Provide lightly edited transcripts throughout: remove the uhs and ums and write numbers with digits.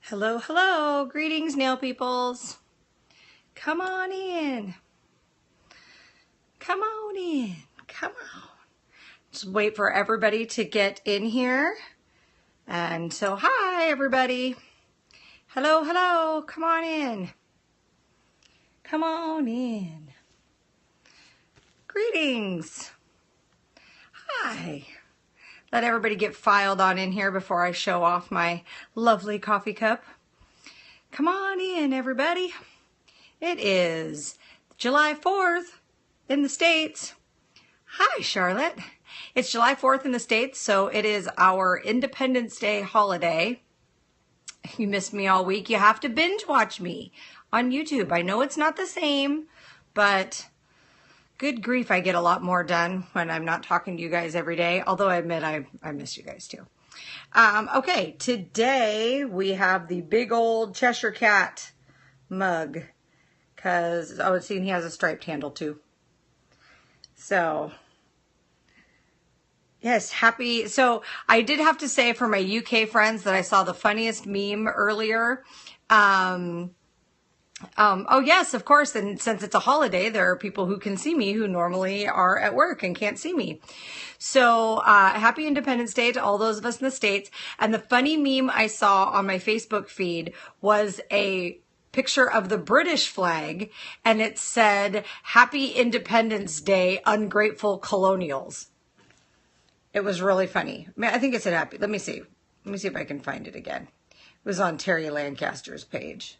Hello, hello. Greetings, nail peoples. Come on in. Come on in. Come on. Just wait for everybody to get in here. And so, hi, everybody. Hello, hello. Come on in. Come on in. Greetings. Hi. Let everybody get filed on in here before I show off my lovely coffee cup. Come on in, everybody. It is July 4th in the States. Hi, Charlotte. It's July 4th in the States, so it is our Independence Day holiday. You missed me all week. You have to binge watch me on YouTube. I know it's not the same, but good grief, I get a lot more done when I'm not talking to you guys every day, although I admit I miss you guys too. Okay, today we have the big old Cheshire Cat mug because I was seeing he has a striped handle too. So, yes, happy. So I did have to say for my UK friends that I saw the funniest meme earlier. Oh yes, of course. And since it's a holiday, there are people who can see me who normally are at work and can't see me. So, happy Independence Day to all those of us in the States. And the funny meme I saw on my Facebook feed was a picture of the British flag, and it said, "Happy Independence Day, ungrateful colonials." It was really funny. I think it said happy. Let me see. Let me see if I can find it again. It was on Terry Lancaster's page.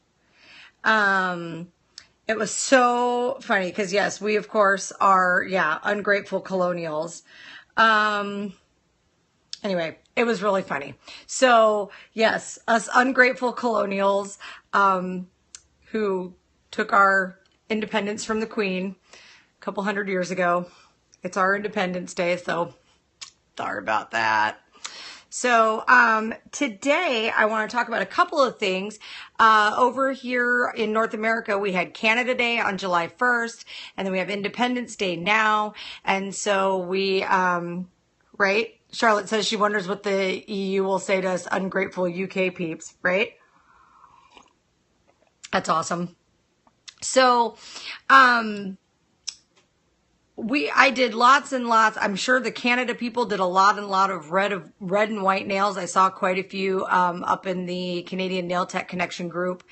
It was so funny because yes, we of course are, ungrateful colonials. Anyway, it was really funny. So yes, us ungrateful colonials, who took our independence from the Queen a couple hundred years ago. It's our Independence Day, so sorry about that. So today I want to talk about a couple of things. Over here in North America, we had Canada Day on July 1st, and then we have Independence Day now. And so we, right? Charlotte says she wonders what the EU will say to us ungrateful UK peeps, right? That's awesome. So, I did lots and lots. I'm sure the Canada people did a lot of red and white nails. I saw quite a few up in the Canadian Nail Tech Connection group.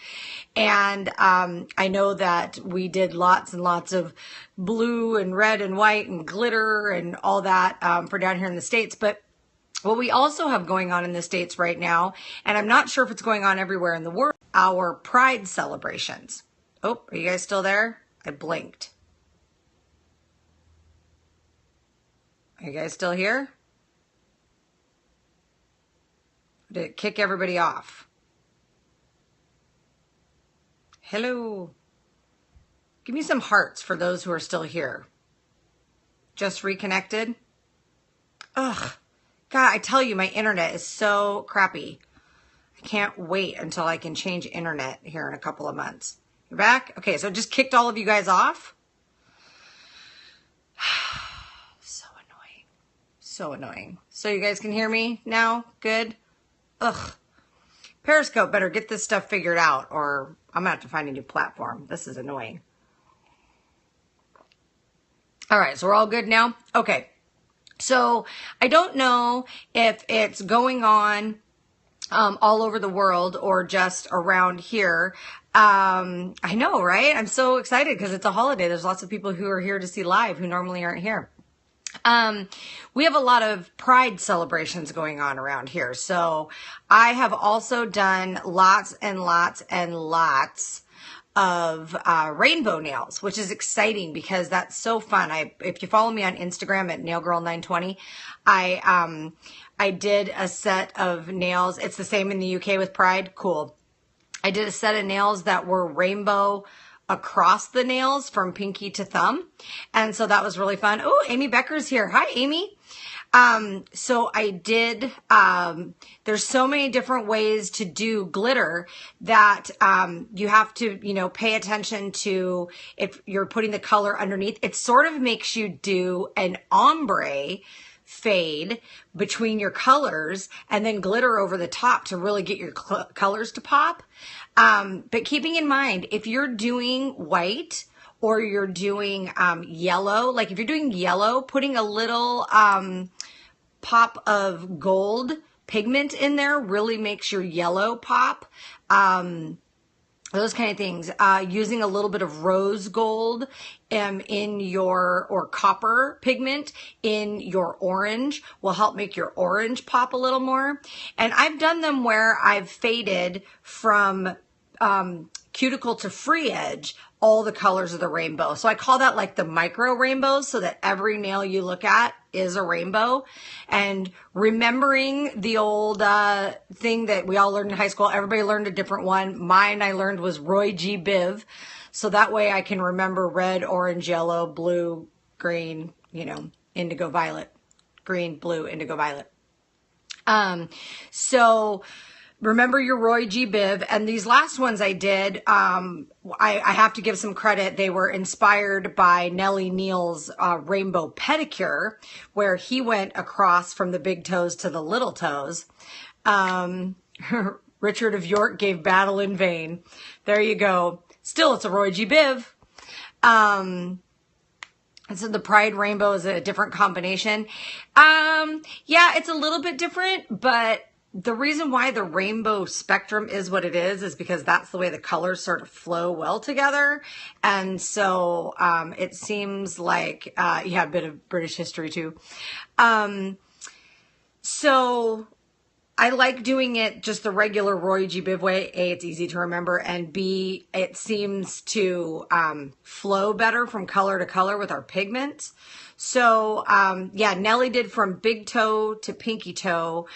And I know that we did lots and lots of blue and red and white and glitter and all that for down here in the States. But what we also have going on in the States right now, and I'm not sure if it's going on everywhere in the world, our Pride celebrations. Oh, are you guys still there? I blinked. Are you guys still here? Did it kick everybody off? Hello. Give me some hearts for those who are still here. Just reconnected? Ugh. God, I tell you, my internet is so crappy. I can't wait until I can change internet here in a couple of months. You're back? Okay, so it just kicked all of you guys off? So annoying. So you guys can hear me now? Good? Ugh. Periscope better get this stuff figured out or I'm going to have to find a new platform. This is annoying. All right, so we're all good now? Okay. So I don't know if it's going on all over the world or just around here. I know, right? I'm so excited because it's a holiday. There's lots of people who are here to see live who normally aren't here. We have a lot of Pride celebrations going on around here. So I have also done lots and lots and lots of rainbow nails, which is exciting because that's so fun. If you follow me on Instagram at nailgirl920, I did a set of nails. It's the same in the UK with Pride. Cool. I did a set of nails that were rainbow across the nails from pinky to thumb. And so that was really fun. Oh, Amy Becker's here. Hi, Amy. So I did, there's so many different ways to do glitter that, you have to, pay attention to if you're putting the color underneath. It sort of makes you do an ombre fade between your colors and then glitter over the top to really get your colors to pop. But keeping in mind, if you're doing white or you're doing yellow, like if you're doing yellow, putting a little pop of gold pigment in there really makes your yellow pop. Those kind of things. Using a little bit of rose gold in your, or copper pigment in your orange will help make your orange pop a little more. And I've done them where I've faded from cuticle to free edge all the colors of the rainbow. So I call that like the micro rainbows, so that every nail you look at is a rainbow. And remembering the old thing that we all learned in high school, everybody learned a different one. Mine I learned was Roy G. Biv. So that way I can remember red, orange, yellow, blue, green, you know, indigo, violet, green, blue, indigo, violet. So remember your Roy G. Biv. And these last ones I did, I have to give some credit. They were inspired by Nellie Neal's Rainbow Pedicure, where he went across from the big toes to the little toes. Richard of York gave battle in vain. There you go. Still, it's a Roy G. Biv. And so the Pride Rainbow is a different combination. Yeah, it's a little bit different, but the reason why the rainbow spectrum is what it is because that's the way the colors sort of flow well together. And so it seems like, yeah, a bit of British history too. So I like doing it just the regular Roy G. Biv way. A, it's easy to remember, and B, it seems to flow better from color to color with our pigments. So, yeah, Nellie did from big toe to pinky toe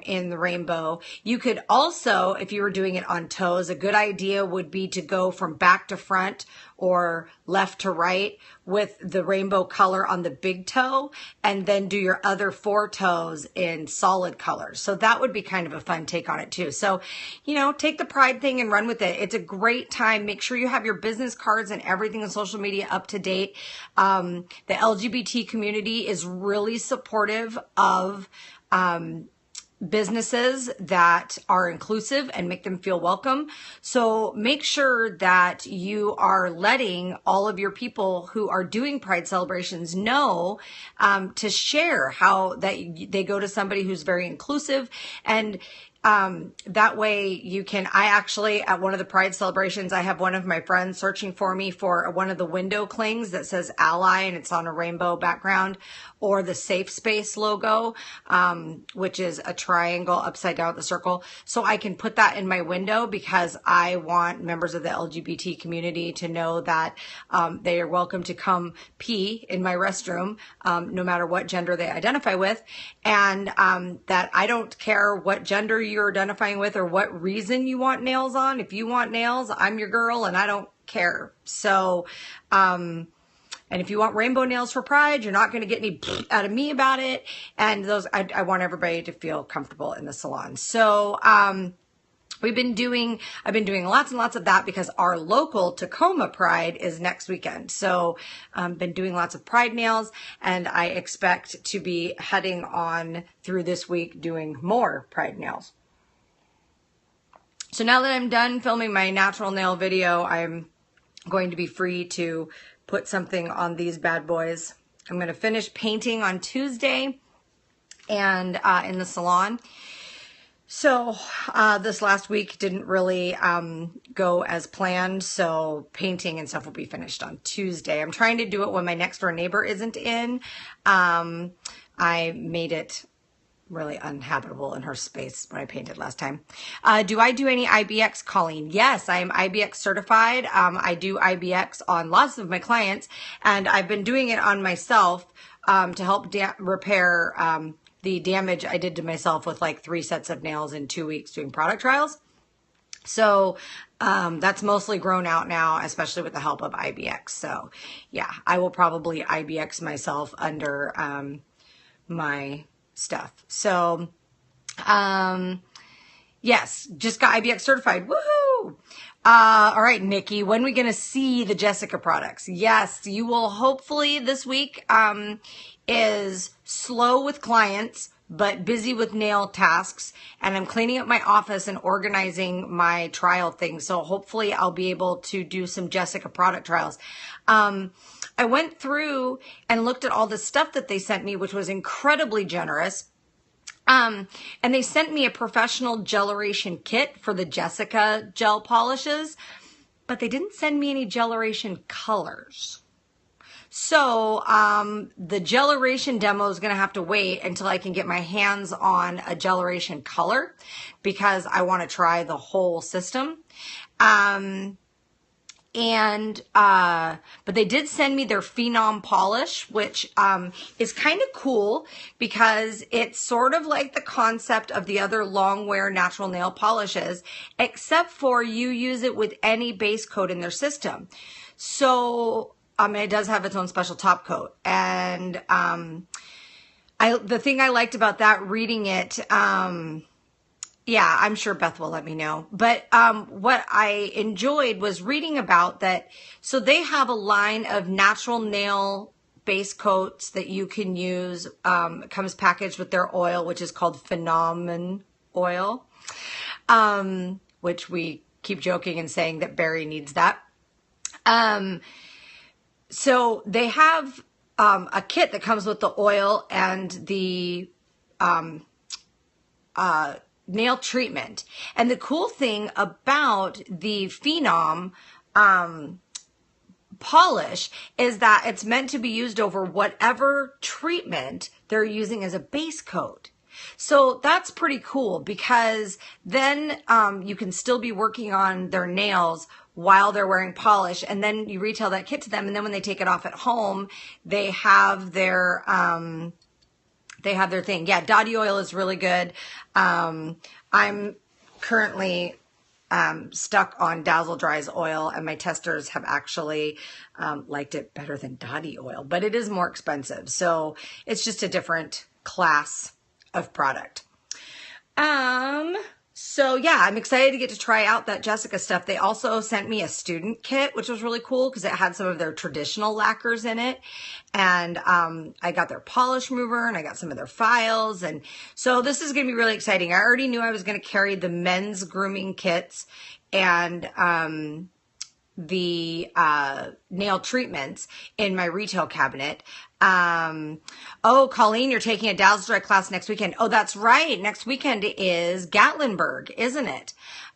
in the rainbow. You could also, if you were doing it on toes, a good idea would be to go from back to front or left to right with the rainbow color on the big toe, and then do your other 4 toes in solid colors. So that would be kind of a fun take on it too. So, you know, take the Pride thing and run with it. It's a great time. Make sure you have your business cards and everything on social media up to date. The LGBT community is really supportive of businesses that are inclusive and make them feel welcome. So make sure that you are letting all of your people who are doing Pride celebrations know to share how that they go to somebody who's very inclusive. And that way you can, I actually, at one of the Pride celebrations, I have one of my friends searching for me for one of the window clings that says ally and it's on a rainbow background, or the Safe Space logo, which is a triangle upside down with a circle. So I can put that in my window because I want members of the LGBT community to know that they are welcome to come pee in my restroom, no matter what gender they identify with. And that I don't care what gender you're identifying with or what reason you want nails on. If you want nails, I'm your girl and I don't care. So, and if you want rainbow nails for Pride, you're not going to get any out of me about it. And those, I want everybody to feel comfortable in the salon. So, I've been doing lots and lots of that because our local Tacoma Pride is next weekend. So been doing lots of Pride nails, and I expect to be heading on through this week doing more Pride nails. So now that I'm done filming my natural nail video, I'm going to be free to put something on these bad boys. I'm going to finish painting on Tuesday and in the salon. So this last week didn't really go as planned, so painting and stuff will be finished on Tuesday. I'm trying to do it when my next door neighbor isn't in. I made it really uninhabitable in her space when I painted last time. Do I do any IBX, Colleen? Yes, I am IBX certified. I do IBX on lots of my clients, and I've been doing it on myself to help repair the damage I did to myself with like 3 sets of nails in 2 weeks doing product trials. So that's mostly grown out now, especially with the help of IBX. So yeah, I will probably IBX myself under my stuff. So yes, just got IBX certified. Woohoo! All right, Nikki, when are we going to see the Jessica products? Yes, you will hopefully this week. is slow with clients, but busy with nail tasks. And I'm cleaning up my office and organizing my trial things. So hopefully I'll be able to do some Jessica product trials. I went through and looked at all the stuff that they sent me, which was incredibly generous. And they sent me a professional gelleration kit for the Jessica gel polishes, but they didn't send me any gelleration colors. So the gelleration demo is going to have to wait until I can get my hands on a gelleration color, because I want to try the whole system. But they did send me their Phenom polish, which is kind of cool because it's sort of like the concept of the other long wear natural nail polishes, except for you use it with any base coat in their system. So, it does have its own special top coat. And the thing I liked about that, reading it, yeah, I'm sure Beth will let me know. But what I enjoyed was reading about that. So they have a line of natural nail base coats that you can use. It comes packaged with their oil, which is called Phenom oil, which we keep joking and saying that Barry needs that. So they have a kit that comes with the oil and the nail treatment. And the cool thing about the Phenom polish is that it's meant to be used over whatever treatment they're using as a base coat. So that's pretty cool, because then you can still be working on their nails while they're wearing polish, and then you retail that kit to them, and then when they take it off at home, they have their thing. Yeah, Dottie oil is really good. I'm currently stuck on Dazzle Dry's oil, and my testers have actually liked it better than Dottie oil, but it is more expensive. So it's just a different class of product. So yeah, I'm excited to get to try out that Jessica stuff. They also sent me a student kit, which was really cool because it had some of their traditional lacquers in it. And I got their polish remover, and I got some of their files. And so this is going to be really exciting. I already knew I was going to carry the men's grooming kits and the nail treatments in my retail cabinet. Oh, Colleen, you're taking a Dazzle Dry class next weekend. Oh, that's right. Next weekend is Gatlinburg, isn't it?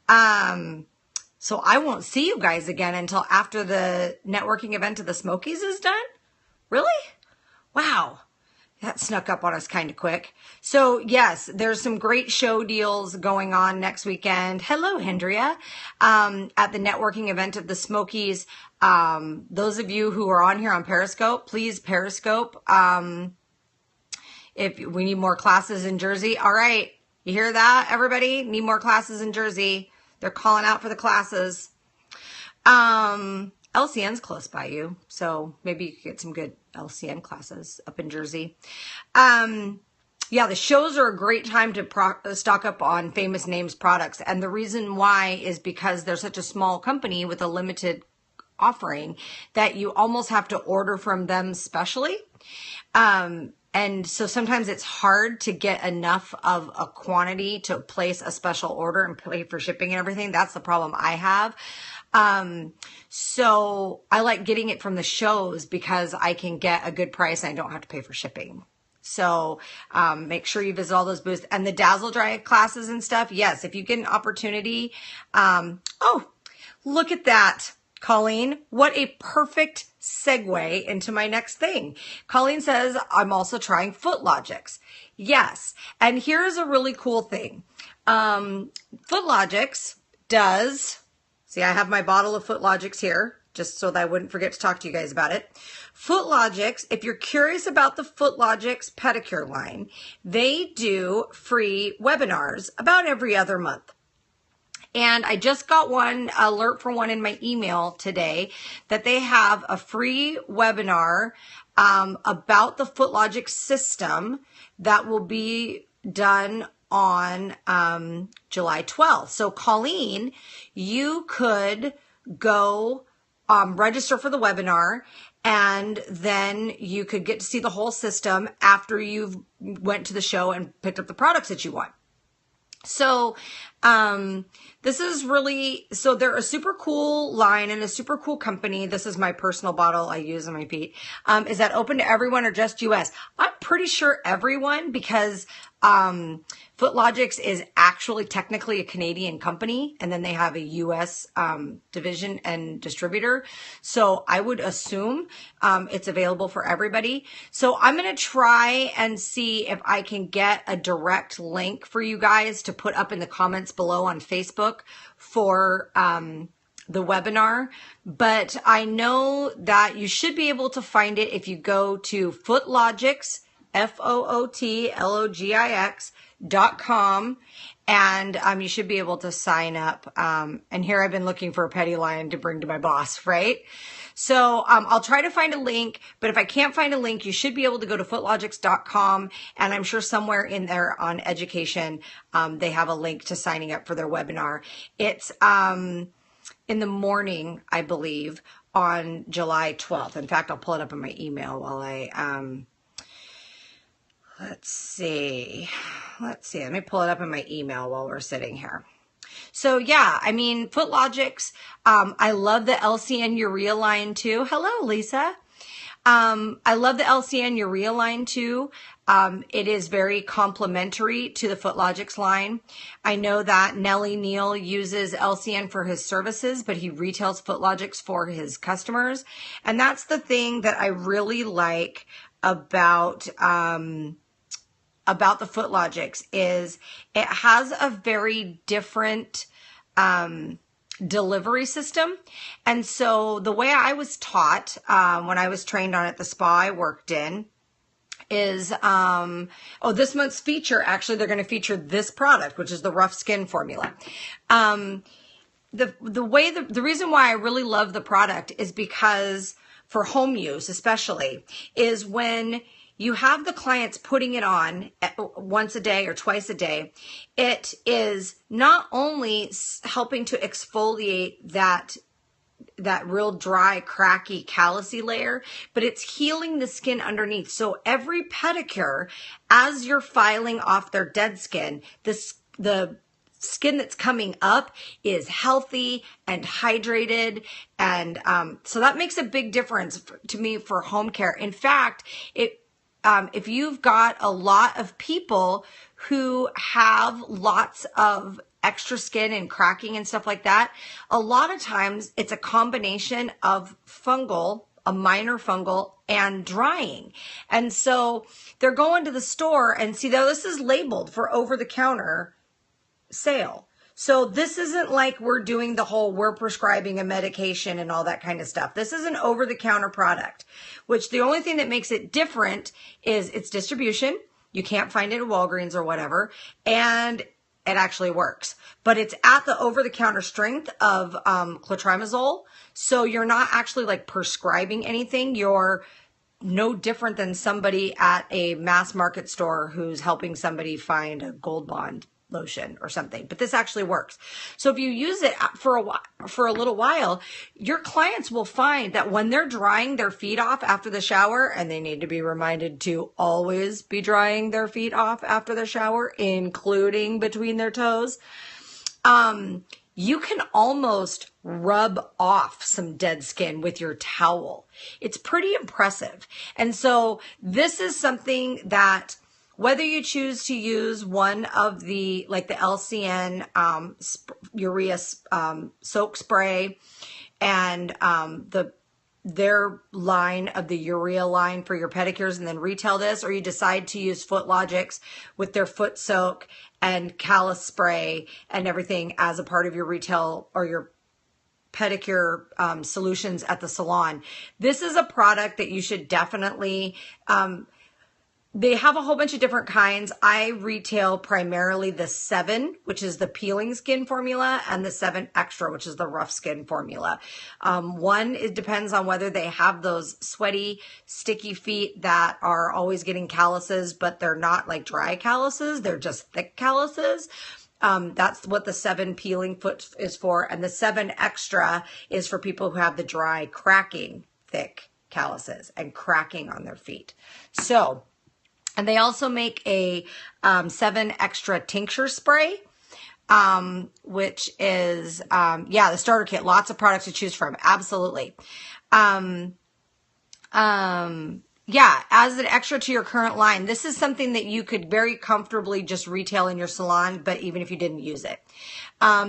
So I won't see you guys again until after the networking event of the Smokies is done. Really? Wow. That snuck up on us kind of quick. So yes, there's some great show deals going on next weekend. Hello, Hendria. At the networking event of the Smokies. Those of you who are on here on Periscope, please Periscope. If we need more classes in Jersey. All right. You hear that, everybody? Need more classes in Jersey. They're calling out for the classes. LCN's close by you, so maybe you could get some good LCN classes up in Jersey. Yeah, the shows are a great time to stock up on Famous Names products. And the reason why is because they're such a small company with a limited offering that you almost have to order from them specially. And so sometimes it's hard to get enough of a quantity to place a special order and pay for shipping and everything. That's the problem I have. So I like getting it from the shows because I can get a good price and I don't have to pay for shipping. So, make sure you visit all those booths and the Dazzle Dry classes and stuff. Yes. If you get an opportunity, oh, look at that, Colleen. What a perfect segue into my next thing. Colleen says, I'm also trying Footlogix. Yes. And here's a really cool thing. Footlogix does, see, I have my bottle of Footlogix here, just so that I wouldn't forget to talk to you guys about it. Footlogix, if you're curious about the Footlogix pedicure line, they do free webinars about every other month. And I just got one alert for one in my email today that they have a free webinar about the Footlogix system that will be done on July 12th. So Colleen, you could go register for the webinar and then you could get to see the whole system after you've went to the show and picked up the products that you want. So, this is really, so they're a super cool line and a super cool company. This is my personal bottle I use on my feet. Is that open to everyone or just US? I'm pretty sure everyone, because, Footlogix is actually technically a Canadian company, and then they have a US division and distributor. So I would assume it's available for everybody. So I'm going to try and see if I can get a direct link for you guys to put up in the comments below on Facebook for the webinar. But I know that you should be able to find it if you go to Footlogix, Footlogix.com, and you should be able to sign up. And here I've been looking for a petty lion to bring to my boss, right? So I'll try to find a link, but if I can't find a link, you should be able to go to Footlogix.com, and I'm sure somewhere in there on education, they have a link to signing up for their webinar. It's in the morning, I believe, on July 12th. In fact, I'll pull it up in my email while I... Let's see. Let me pull it up in my email while we're sitting here. So yeah, I mean, Footlogix, I love the LCN urea line too. Hello, Lisa. I love the LCN urea line too. It is very complementary to the Footlogix line. I know that Nellie Neal uses LCN for his services, but he retails Footlogix for his customers. And that's the thing that I really like about the Footlogix is it has a very different delivery system. And so the way I was taught when I was trained on it, the spa I worked in, is, this month's feature, actually, they're going to feature this product, which is the Rough Skin formula. The reason why I really love the product is because for home use, especially, is when you have the clients putting it on once a day or twice a day, it is not only helping to exfoliate that real dry, cracky, callousy layer, but it's healing the skin underneath. So every pedicure, as you're filing off their dead skin, the skin that's coming up is healthy and hydrated. And so that makes a big difference to me for home care. In fact, if you've got a lot of people who have lots of extra skin and cracking and stuff like that, a lot of times it's a combination of a minor fungal and drying. And so they're going to the store and see, though this is labeled for over-the-counter sale. So this isn't like we're doing the whole, we're prescribing a medication and all that kind of stuff. This is an over-the-counter product, which the only thing that makes it different is its distribution. You can't find it at Walgreens or whatever, and it actually works. But it's at the over-the-counter strength of clotrimazole, so you're not actually like prescribing anything. You're no different than somebody at a mass market store who's helping somebody find a Gold Bond lotion or something, but this actually works. So if you use it for a little while, your clients will find that when they're drying their feet off after the shower, and they need to be reminded to always be drying their feet off after the shower, including between their toes, you can almost rub off some dead skin with your towel. It's pretty impressive. And so this is something that, whether you choose to use one of the, like the LCN urea soak spray and their line of the urea line for your pedicures and then retail this, or you decide to use Footlogix with their foot soak and callus spray and everything as a part of your retail or your pedicure solutions at the salon. This is a product that you should definitely they have a whole bunch of different kinds. I retail primarily the 7, which is the peeling skin formula, and the 7 Extra, which is the rough skin formula. One, it depends on whether they have those sweaty, sticky feet that are always getting calluses, but they're not like dry calluses. They're just thick calluses. That's what the 7 peeling foot is for. And the 7 Extra is for people who have the dry, cracking, thick calluses and cracking on their feet. So, and they also make a 7 extra tincture spray, which is, yeah, the starter kit. Lots of products to choose from. Absolutely. Yeah, as an extra to your current line, this is something that you could very comfortably just retail in your salon, but even if you didn't use it.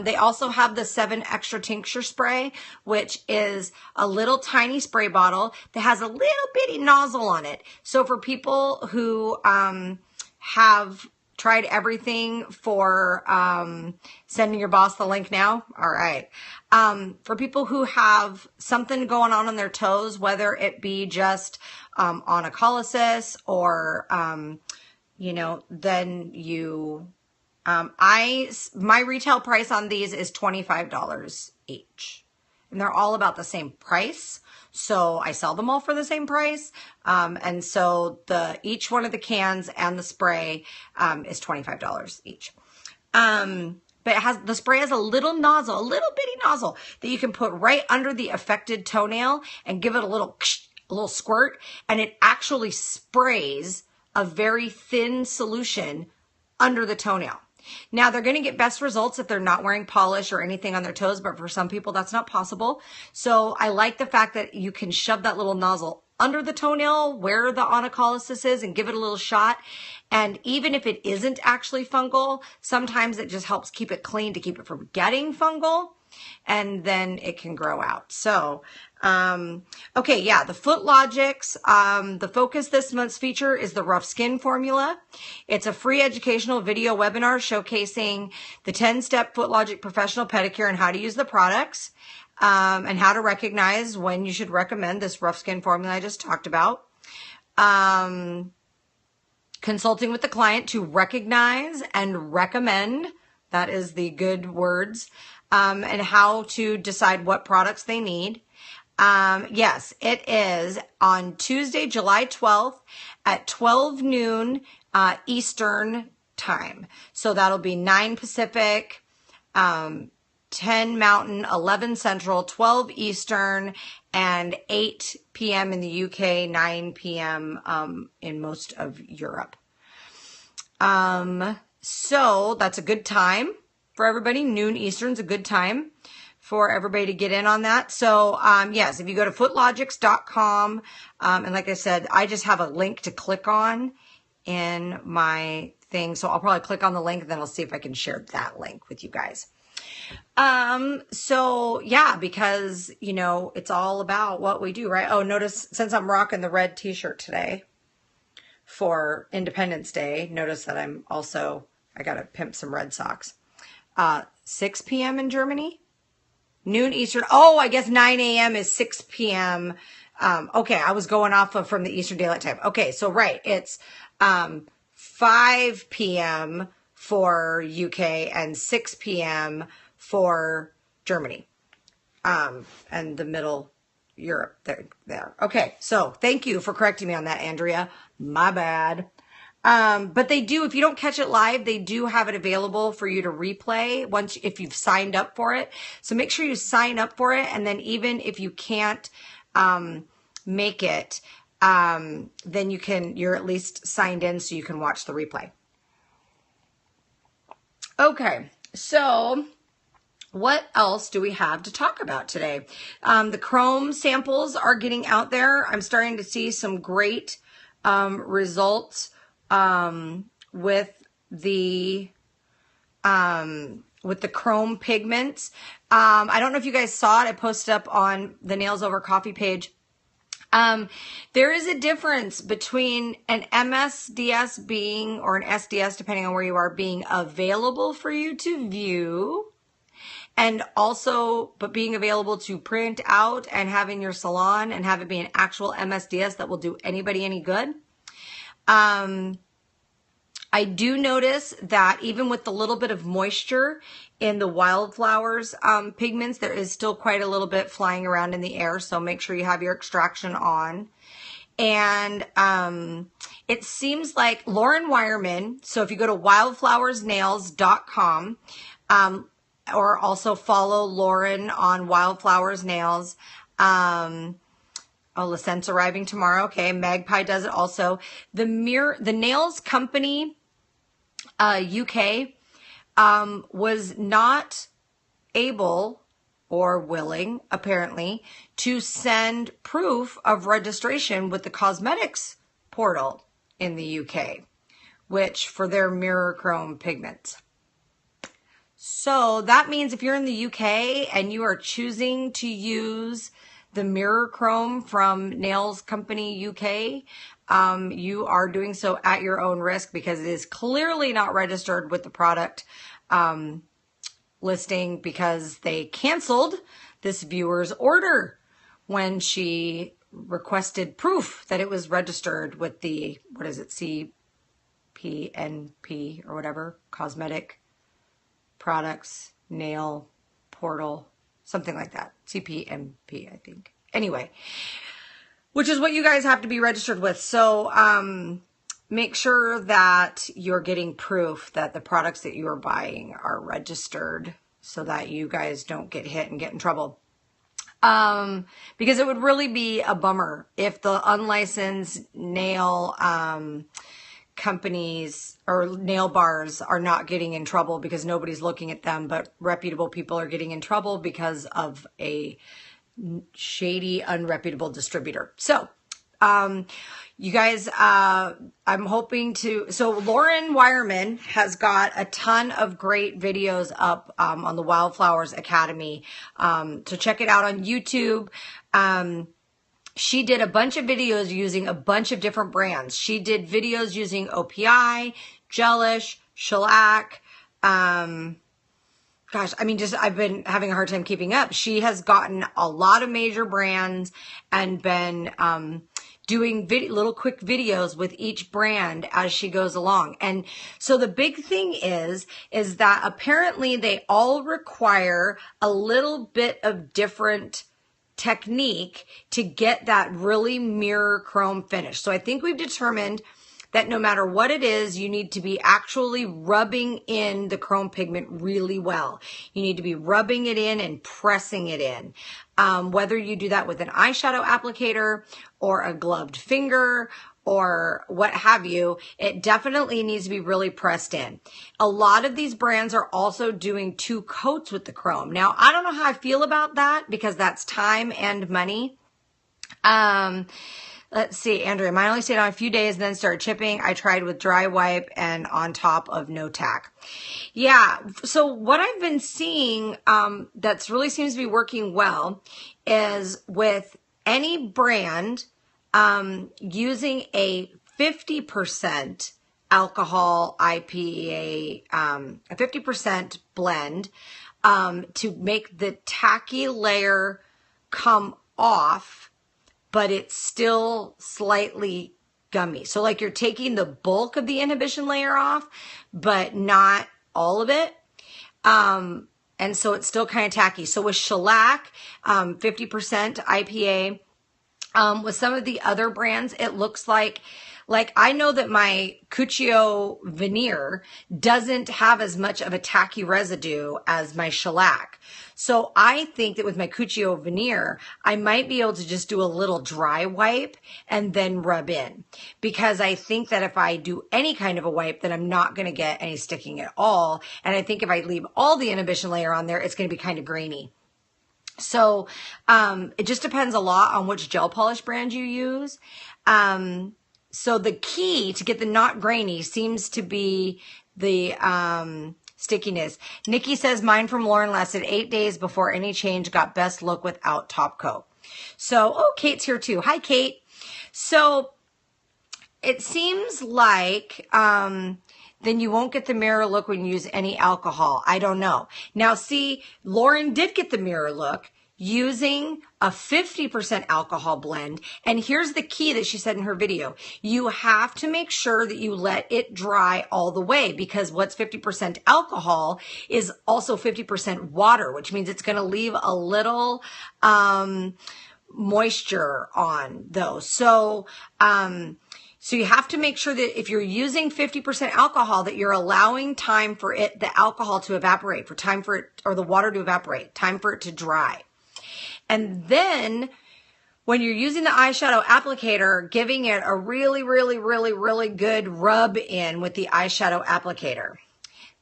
They also have the 7 extra tincture spray, which is a little tiny spray bottle that has a little bitty nozzle on it. So for people who have tried everything for sending your boss the link now. All right. For people who have something going on their toes, whether it be just onycholysis or, you know, then you, my retail price on these is $25 each. And they're all about the same price. So I sell them all for the same price. And so each one of the cans and the spray is $25 each. But the spray has a little nozzle, a little bitty nozzle that you can put right under the affected toenail and give it a little squirt, and it actually sprays a very thin solution under the toenail. Now, they're going to get best results if they're not wearing polish or anything on their toes, but for some people, that's not possible. So I like the fact that you can shove that little nozzle under the toenail where the onycholysis is and give it a little shot. And even if it isn't actually fungal, sometimes it just helps keep it clean to keep it from getting fungal, and then it can grow out. So, okay, yeah, the Footlogix, the focus this month's feature is the rough skin formula. It's a free educational video webinar showcasing the 10-step Footlogix professional pedicure and how to use the products, and how to recognize when you should recommend this rough skin formula I just talked about. Consulting with the client to recognize and recommend, that is the good words, and how to decide what products they need. Yes, it is on Tuesday, July 12th at 12 noon Eastern time. So that'll be 9 Pacific, 10 Mountain, 11 Central, 12 Eastern, and 8 p.m. in the UK, 9 p.m. In most of Europe. So that's a good time for everybody. Noon Eastern's a good time for everybody to get in on that. So, yes, if you go to footlogix.com, and like I said, I just have a link to click on in my thing. So I'll probably click on the link and then I'll see if I can share that link with you guys. So yeah, because, you know, it's all about what we do, right? Oh, notice since I'm rocking the red t-shirt today for Independence Day, notice that I got to pimp some red socks. 6 p.m. in Germany, noon Eastern. Oh, I guess 9 a.m. is 6 p.m. Okay. I was going off from the Eastern Daylight Time. Okay. So, right. It's, 5 p.m. for UK and 6 p.m. for Germany, and the middle Europe there. Okay. So thank you for correcting me on that, Andrea. My bad. But they do, if you don't catch it live, they do have it available for you to replay if you've signed up for it. So make sure you sign up for it. And then even if you can't, make it, then you're at least signed in so you can watch the replay. Okay. So what else do we have to talk about today? The chrome samples are getting out there. I'm starting to see some great, results with the chrome pigments. I don't know if you guys saw it. I posted up on the Nails Over Coffee page. There is a difference between an MSDS being, or an SDS, depending on where you are, being available for you to view, and also, but being available to print out and have in your salon and have it be an actual MSDS that will do anybody any good. I do notice that even with the little bit of moisture in the Wildflowers pigments, there is still quite a little bit flying around in the air. So make sure you have your extraction on. And it seems like Lauren Wireman, so if you go to wildflowersnails.com, or also follow Lauren on Wildflowers Nails. Oh, the scent's arriving tomorrow. Okay, Magpie does it also. The Nails Company UK was not able or willing, apparently, to send proof of registration with the cosmetics portal in the UK, which for their mirror chrome pigments. So that means if you're in the UK and you are choosing to use the mirror chrome from Nails Company UK, you are doing so at your own risk because it is clearly not registered with the product listing because they canceled this viewer's order when she requested proof that it was registered with the, what is it, CPNP or whatever, Cosmetic Products Nail Portal, something like that. CPNP, I think. Anyway, which is what you guys have to be registered with. So make sure that you're getting proof that the products that you are buying are registered so that you guys don't get hit and get in trouble. Because it would really be a bummer if the unlicensed nail companies or nail bars are not getting in trouble because nobody's looking at them, but reputable people are getting in trouble because of a shady, unreputable distributor. So, you guys, I'm hoping to, so Lauren Wireman has got a ton of great videos up, on the Wildflowers Academy. So check it out on YouTube. She did a bunch of videos using a bunch of different brands. She did videos using OPI, Gelish, Shellac, gosh, I mean, just I've been having a hard time keeping up. She has gotten a lot of major brands and been doing little quick videos with each brand as she goes along. And so the big thing is that apparently they all require a little bit of different technique to get that really mirror chrome finish. So I think we've determined that no matter what it is, you need to be actually rubbing in the chrome pigment really well. You need to be rubbing it in and pressing it in. Whether you do that with an eyeshadow applicator or a gloved finger or what have you, it definitely needs to be really pressed in. A lot of these brands are also doing 2 coats with the chrome. Now, I don't know how I feel about that because that's time and money. Let's see, Andrea, mine only stayed on a few days and then started chipping. I tried with dry wipe and on top of no tack. Yeah, so what I've been seeing that's really seems to be working well is with any brand using a 50% alcohol IPA, a 50% blend to make the tacky layer come off, but it's still slightly gummy. So like you're taking the bulk of the inhibition layer off, but not all of it. And so it's still kind of tacky. So with shellac, 50% IPA, with some of the other brands, it looks like I know that my Cuccio veneer doesn't have as much of a tacky residue as my shellac. So I think that with my Cuccio veneer, I might be able to just do a little dry wipe and then rub in. Because I think that if I do any kind of a wipe, then I'm not going to get any sticking at all. And I think if I leave all the inhibition layer on there, it's going to be kind of grainy. So it just depends a lot on which gel polish brand you use. So the key to get the not grainy seems to be the stickiness. Nikki says mine from Lauren lasted 8 days before any change, got best look without top coat. So, oh, Kate's here too. Hi, Kate. So it seems like then you won't get the mirror look when you use any alcohol. I don't know. Now, see, Lauren did get the mirror look using a 50% alcohol blend. And here's the key that she said in her video. You have to make sure that you let it dry all the way because what's 50% alcohol is also 50% water, which means it's going to leave a little moisture on those. So you have to make sure that if you're using 50% alcohol, that you're allowing time for the alcohol to evaporate, time for it, or the water to evaporate, time for it to dry. And then when you're using the eyeshadow applicator, giving it a really, really, really, really good rub in with the eyeshadow applicator.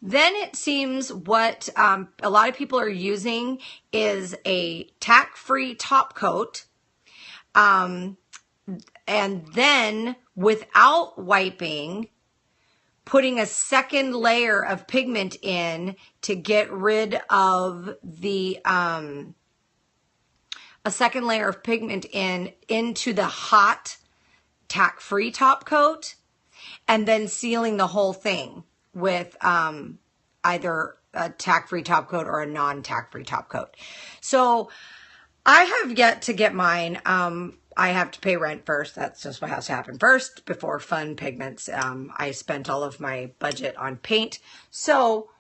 Then it seems what a lot of people are using is a tack-free top coat. And then without wiping, putting a second layer of pigment in to get rid of the, a second layer of pigment into the hot tack-free top coat, and then sealing the whole thing with either a tack-free top coat or a non-tack-free top coat. So I have yet to get mine. I have to pay rent first. That's just what has to happen first before fun pigments. I spent all of my budget on paint. So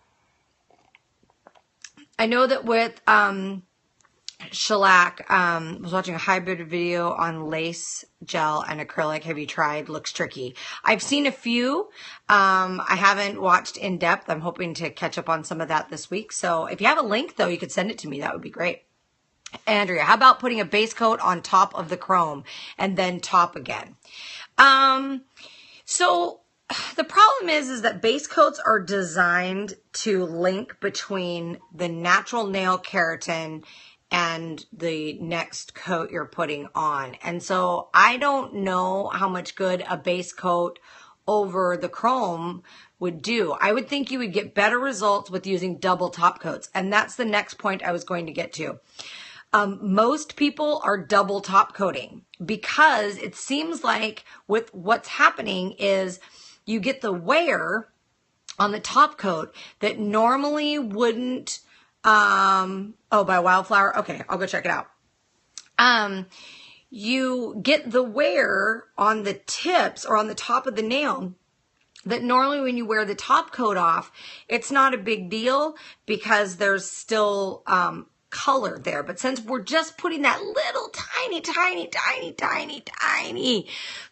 I know that with shellac, I was watching a hybrid video on lace gel and acrylic. Have you tried? Looks tricky. I've seen a few. I haven't watched in depth. I'm hoping to catch up on some of that this week. So if you have a link though, you could send it to me. That would be great. Andrea, how about putting a base coat on top of the chrome and then top again? So the problem is that base coats are designed to link between the natural nail keratin and the next coat you're putting on. And so I don't know how much good a base coat over the chrome would do. I would think you would get better results with using double top coats. And that's the next point I was going to get to. Most people are double top coating because it seems like with what's happening is you get the wear on the top coat that normally wouldn't, oh, by Wildflower. Okay, I'll go check it out. You get the wear on the tips or on the top of the nail that normally when you wear the top coat off, it's not a big deal because there's still, color there. But since we're just putting that little tiny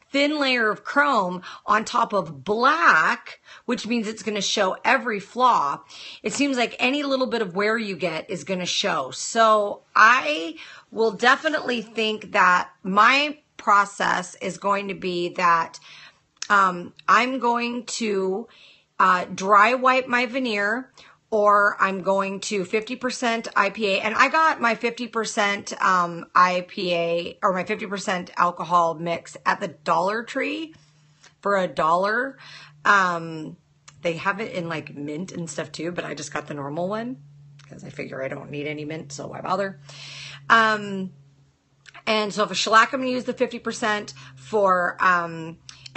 thin layer of chrome on top of black, which means it's going to show every flaw, it seems like any little bit of wear you get is going to show. So I will definitely think that my process is going to be that I'm going to dry wipe my veneer, or I'm going to 50% IPA. And I got my 50% IPA or my 50% alcohol mix at the Dollar Tree for $1. They have it in like mint and stuff too, but I just got the normal one because I figure I don't need any mint, so why bother? And so for shellac, I'm going to use the 50% for,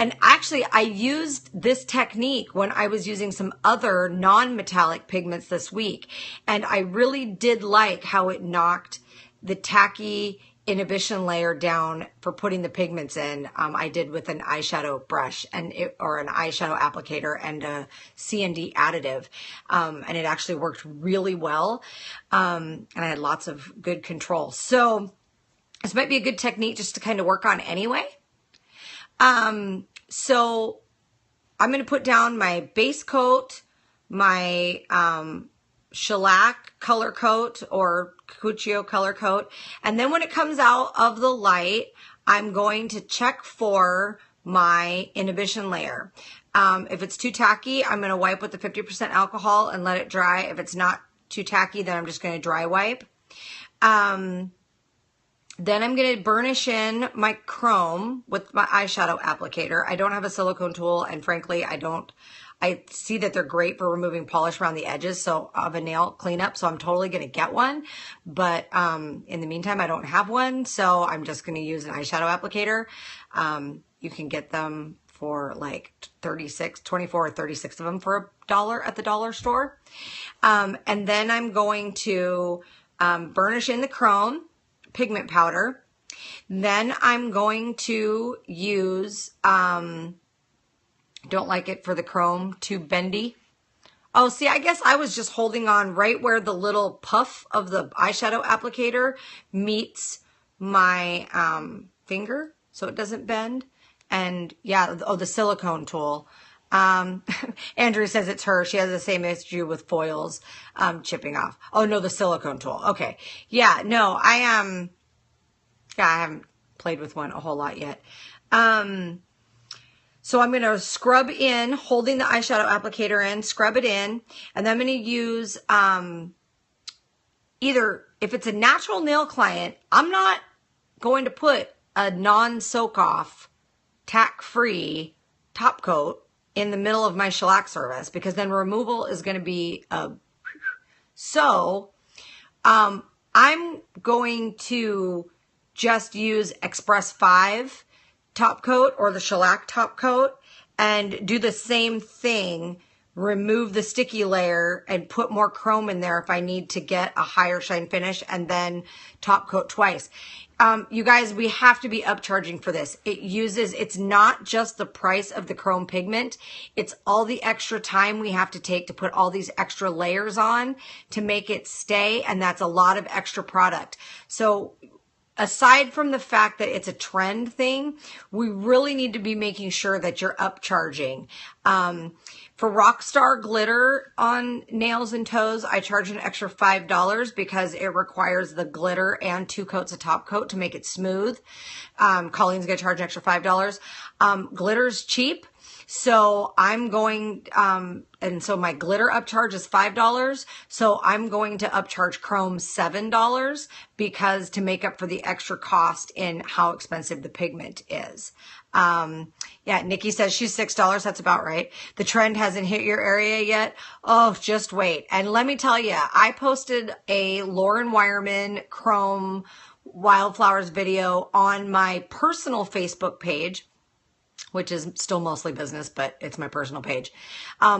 and actually, I used this technique when I was using some other non-metallic pigments this week. And I really did like how it knocked the tacky inhibition layer down for putting the pigments in. I did with an eyeshadow brush or an eyeshadow applicator and a CND additive. And it actually worked really well. And I had lots of good control. So this might be a good technique just to kind of work on anyway. So I'm going to put down my base coat, my, shellac color coat or Cuccio color coat. And then when it comes out of the light, I'm going to check for my inhibition layer. If it's too tacky, I'm going to wipe with the 50% alcohol and let it dry. If it's not too tacky, then I'm just going to dry wipe. Then I'm going to burnish in my chrome with my eyeshadow applicator. I don't have a silicone tool, and frankly, I see that they're great for removing polish around the edges of a nail cleanup, so I'm totally going to get one. But in the meantime, I don't have one, so I'm just going to use an eyeshadow applicator. You can get them for like 24 or 36 of them for $1 at the dollar store. And then I'm going to burnish in the chrome pigment powder. Then I'm going to use, don't like it for the chrome, too bendy. Oh, see, I guess I was just holding on right where the little puff of the eyeshadow applicator meets my finger so it doesn't bend. And yeah, oh, the silicone tool. Andrea says it's her. She has the same issue with foils chipping off. Oh no, the silicone tool. Okay. Yeah, no, I haven't played with one a whole lot yet. So I'm going to scrub in, holding the eyeshadow applicator in, scrub it in, and then I'm going to use either, if it's a natural nail client, I'm not going to put a non-soak-off, tack-free top coat in the middle of my shellac service, because then removal is going to be a... So I'm going to just use Express 5 top coat or the shellac top coat and do the same thing, remove the sticky layer and put more chrome in there if I need to get a higher shine finish, and then top coat twice. You guys, we have to be upcharging for this. It's not just the price of the chrome pigment, it's all the extra time we have to take to put all these extra layers on to make it stay, and that's a lot of extra product. So aside from the fact that it's a trend thing, we really need to be making sure that you're upcharging. For Rockstar glitter on nails and toes, I charge an extra $5 because it requires the glitter and 2 coats of top coat to make it smooth. Colleen's gonna charge an extra $5. Glitter's cheap. So I'm going, and so my glitter upcharge is $5. So I'm going to upcharge chrome $7 because to make up for the extra cost in how expensive the pigment is. Yeah, Nikki says she's $6. That's about right. The trend hasn't hit your area yet. Oh, just wait. And let me tell you, I posted a Lauren Wireman chrome wildflowers video on my personal Facebook page, which is still mostly business, but it's my personal page,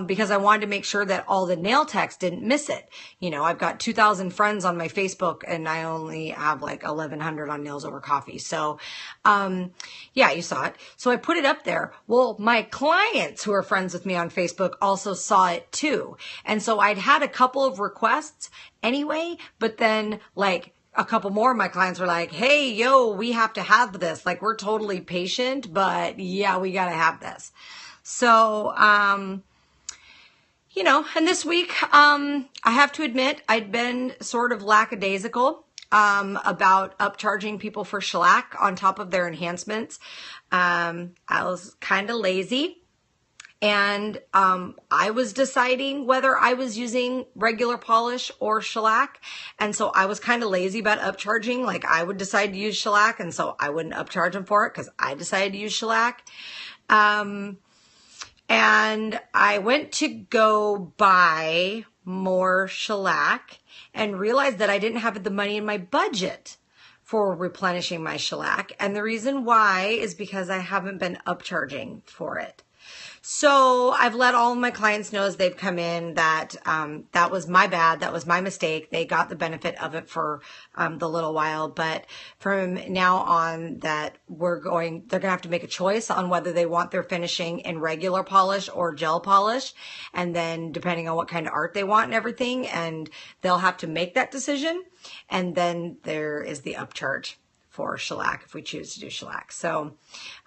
because I wanted to make sure that all the nail techs didn't miss it. You know, I've got 2,000 friends on my Facebook and I only have like 1,100 on Nails Over Coffee. So, yeah, you saw it. So I put it up there. Well, my clients who are friends with me on Facebook also saw it too. And so I'd had a couple of requests anyway, but then like, a couple more of my clients were like, hey, yo, we have to have this. Like, we're totally patient, but yeah, we got to have this. So, you know, and this week, I have to admit, I'd been sort of lackadaisical about upcharging people for shellac on top of their enhancements. I was kind of lazy. And I was deciding whether I was using regular polish or shellac. And so I was kind of lazy about upcharging. Like, I would decide to use shellac, and so I wouldn't upcharge them for it because I decided to use shellac. And I went to go buy more shellac and realized that I didn't have the money in my budget for replenishing my shellac. And the reason why is because I haven't been upcharging for it. So I've let all of my clients know as they've come in that that was my bad. That was my mistake. They got the benefit of it for the little while. But from now on that they're going to have to make a choice on whether they want their finishing in regular polish or gel polish. And then depending on what kind of art they want and everything, and they'll have to make that decision. And then there is the upcharge for shellac if we choose to do shellac. So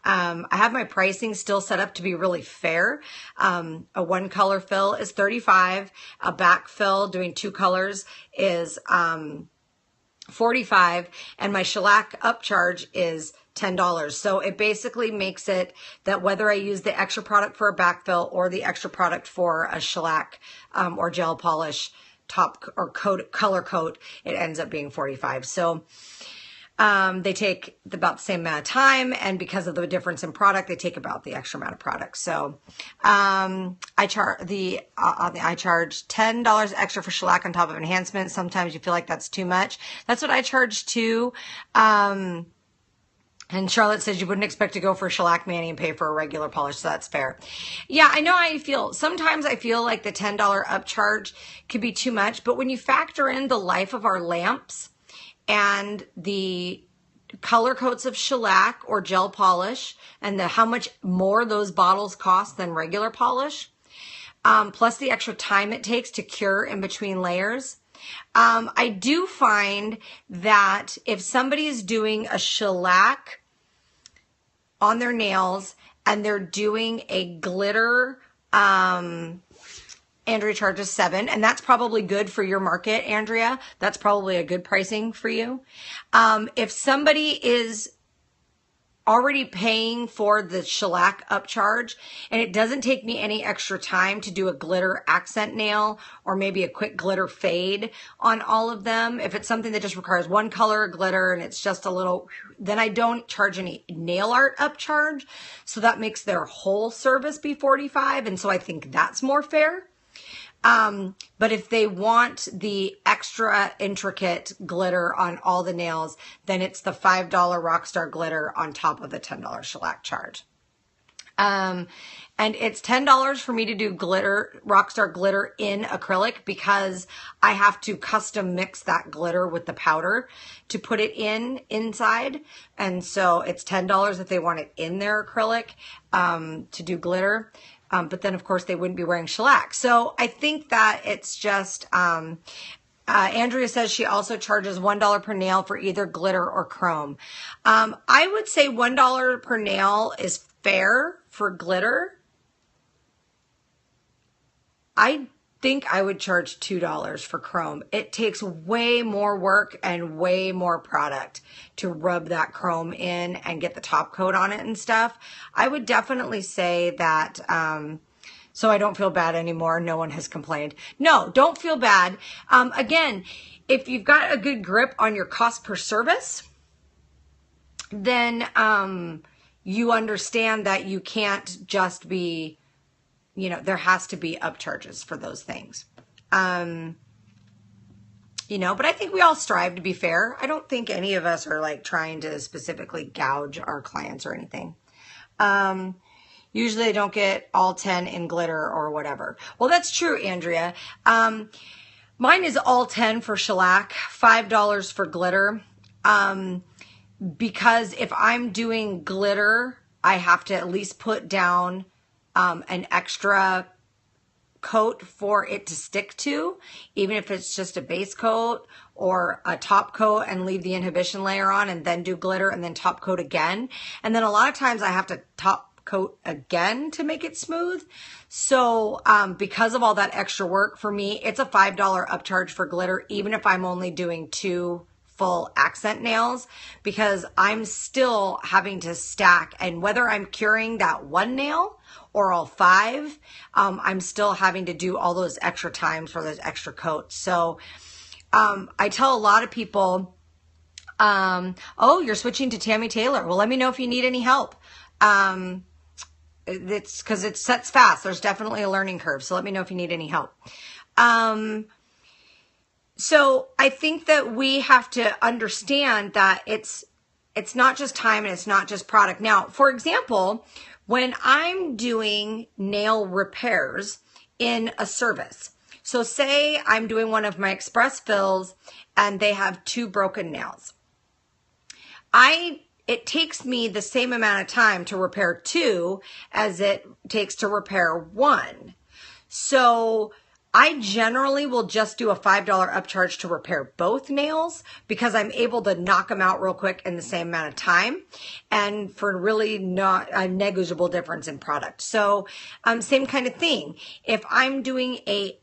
I have my pricing still set up to be really fair. A 1 color fill is $35. A back fill doing 2 colors is $45, and my shellac upcharge is $10. So it basically makes it that whether I use the extra product for a back fill or the extra product for a shellac or gel polish top or color coat, it ends up being $45. So they take about the same amount of time, and because of the difference in product, they take about the extra amount of product. So I charge $10 extra for shellac on top of enhancement. Sometimes you feel like that's too much. That's what I charge too. And Charlotte says you wouldn't expect to go for a shellac mani and pay for a regular polish, so that's fair. Yeah, I know how you feel. Sometimes I feel like the $10 upcharge could be too much, but when you factor in the life of our lamps and the color coats of shellac or gel polish and how much more those bottles cost than regular polish, plus the extra time it takes to cure in between layers, I do find that if somebody is doing a shellac on their nails and they're doing a glitter, Andrea charges $7, and that's probably good for your market, Andrea. That's probably a good pricing for you. If somebody is already paying for the shellac upcharge, and it doesn't take me any extra time to do a glitter accent nail or maybe a quick glitter fade on all of them. If it's something that just requires one color of glitter and it's just a little, then I don't charge any nail art upcharge. So that makes their whole service be $45, and so I think that's more fair. But if they want the extra intricate glitter on all the nails, then it's the $5 Rockstar glitter on top of the $10 shellac charge. And it's $10 for me to do glitter, Rockstar glitter in acrylic, because I have to custom mix that glitter with the powder to put it inside. And so it's $10 if they want it in their acrylic, to do glitter. But then, of course, they wouldn't be wearing shellac. So I think that it's just, Andrea says she also charges $1 per nail for either glitter or chrome. I would say $1 per nail is fair for glitter. I think I would charge $2 for chrome. It takes way more work and way more product to rub that chrome in and get the top coat on it and stuff. I would definitely say that, so I don't feel bad anymore. No one has complained. No, don't feel bad. Again, if you've got a good grip on your cost per service, then you understand that you can't just be, you know, there has to be upcharges for those things. You know, but I think we all strive to be fair. I don't think any of us are like trying to specifically gouge our clients or anything. Usually they don't get all 10 in glitter or whatever. Well, that's true, Andrea. Mine is all 10 for shellac, $5 for glitter. Because if I'm doing glitter, I have to at least put down an extra coat for it to stick to, even if it's just a base coat or a top coat, and leave the inhibition layer on and then do glitter and then top coat again. And then a lot of times I have to top coat again to make it smooth. So because of all that extra work, for me, it's a $5 upcharge for glitter, even if I'm only doing 2 full accent nails, because I'm still having to stack, and whether I'm curing that one nail or all 5, I'm still having to do all those extra times for those extra coats. So I tell a lot of people, oh, you're switching to Tammy Taylor. Well, let me know if you need any help. It's because it sets fast. There's definitely a learning curve. So let me know if you need any help. So I think that we have to understand that it's not just time and it's not just product. Now, for example, when I'm doing nail repairs in a service, so say I'm doing one of my express fills and they have 2 broken nails. It takes me the same amount of time to repair 2 as it takes to repair 1. So I generally will just do a $5 upcharge to repair both nails, because I'm able to knock them out real quick in the same amount of time, and for really not a negligible difference in product. So same kind of thing. If I'm doing a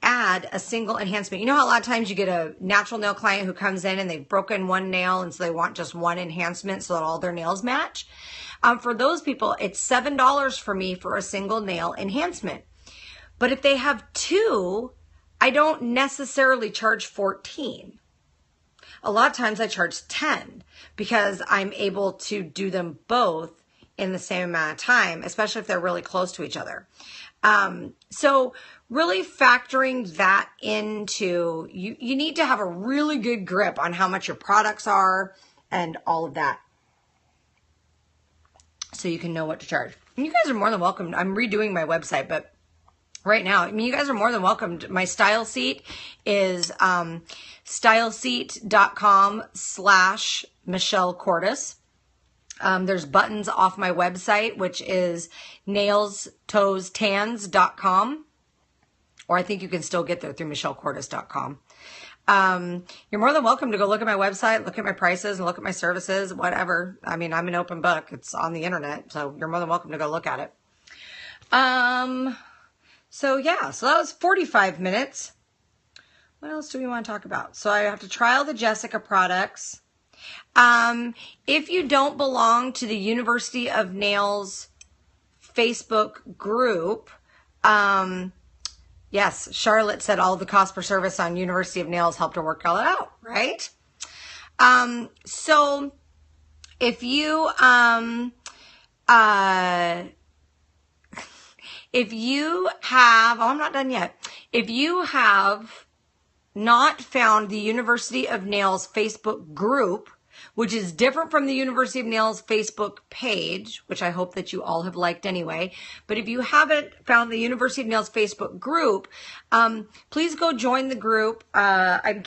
single enhancement, you know how a lot of times you get a natural nail client who comes in and they've broken one nail and so they want just one enhancement so that all their nails match. For those people, it's $7 for me for a single nail enhancement. But if they have 2, I don't necessarily charge 14. A lot of times I charge 10 because I'm able to do them both in the same amount of time, especially if they're really close to each other. So really factoring that into, you need to have a really good grip on how much your products are and all of that, so you can know what to charge. And you guys are more than welcome. I'm redoing my website, but right now, I mean, you guys are more than welcome. My style seat is styleseat.com/Michelle Cordes. There's buttons off my website, which is nailstoestans.com. Or I think you can still get there through michellecordes.com. You're more than welcome to go look at my website, look at my prices, and look at my services, whatever. I mean, I'm an open book. It's on the internet, so you're more than welcome to go look at it. So yeah, so that was 45 minutes. What else do we want to talk about? So I have to trial the Jessica products. If you don't belong to the University of Nails Facebook group, yes, Charlotte said all the cost per service on University of Nails helped her work all that out, right? So if you, if you have, oh, I'm not done yet. If you have not found the University of Nails Facebook group, which is different from the University of Nails Facebook page, which I hope that you all have liked anyway. But if you haven't found the University of Nails Facebook group, please go join the group. I'm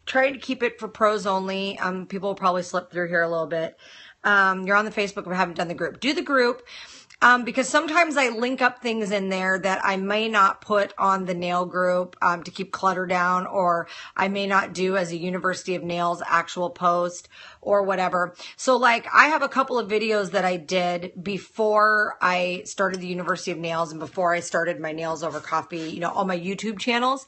trying to keep it for pros only. People will probably slip through here a little bit. You're on the Facebook but haven't done the group. Do the group. Because sometimes I link up things in there that I may not put on the nail group to keep clutter down, or I may not do as a University of Nails actual post or whatever. So like I have a couple of videos that I did before I started the University of Nails and before I started my Nails Over Coffee, on my YouTube channels.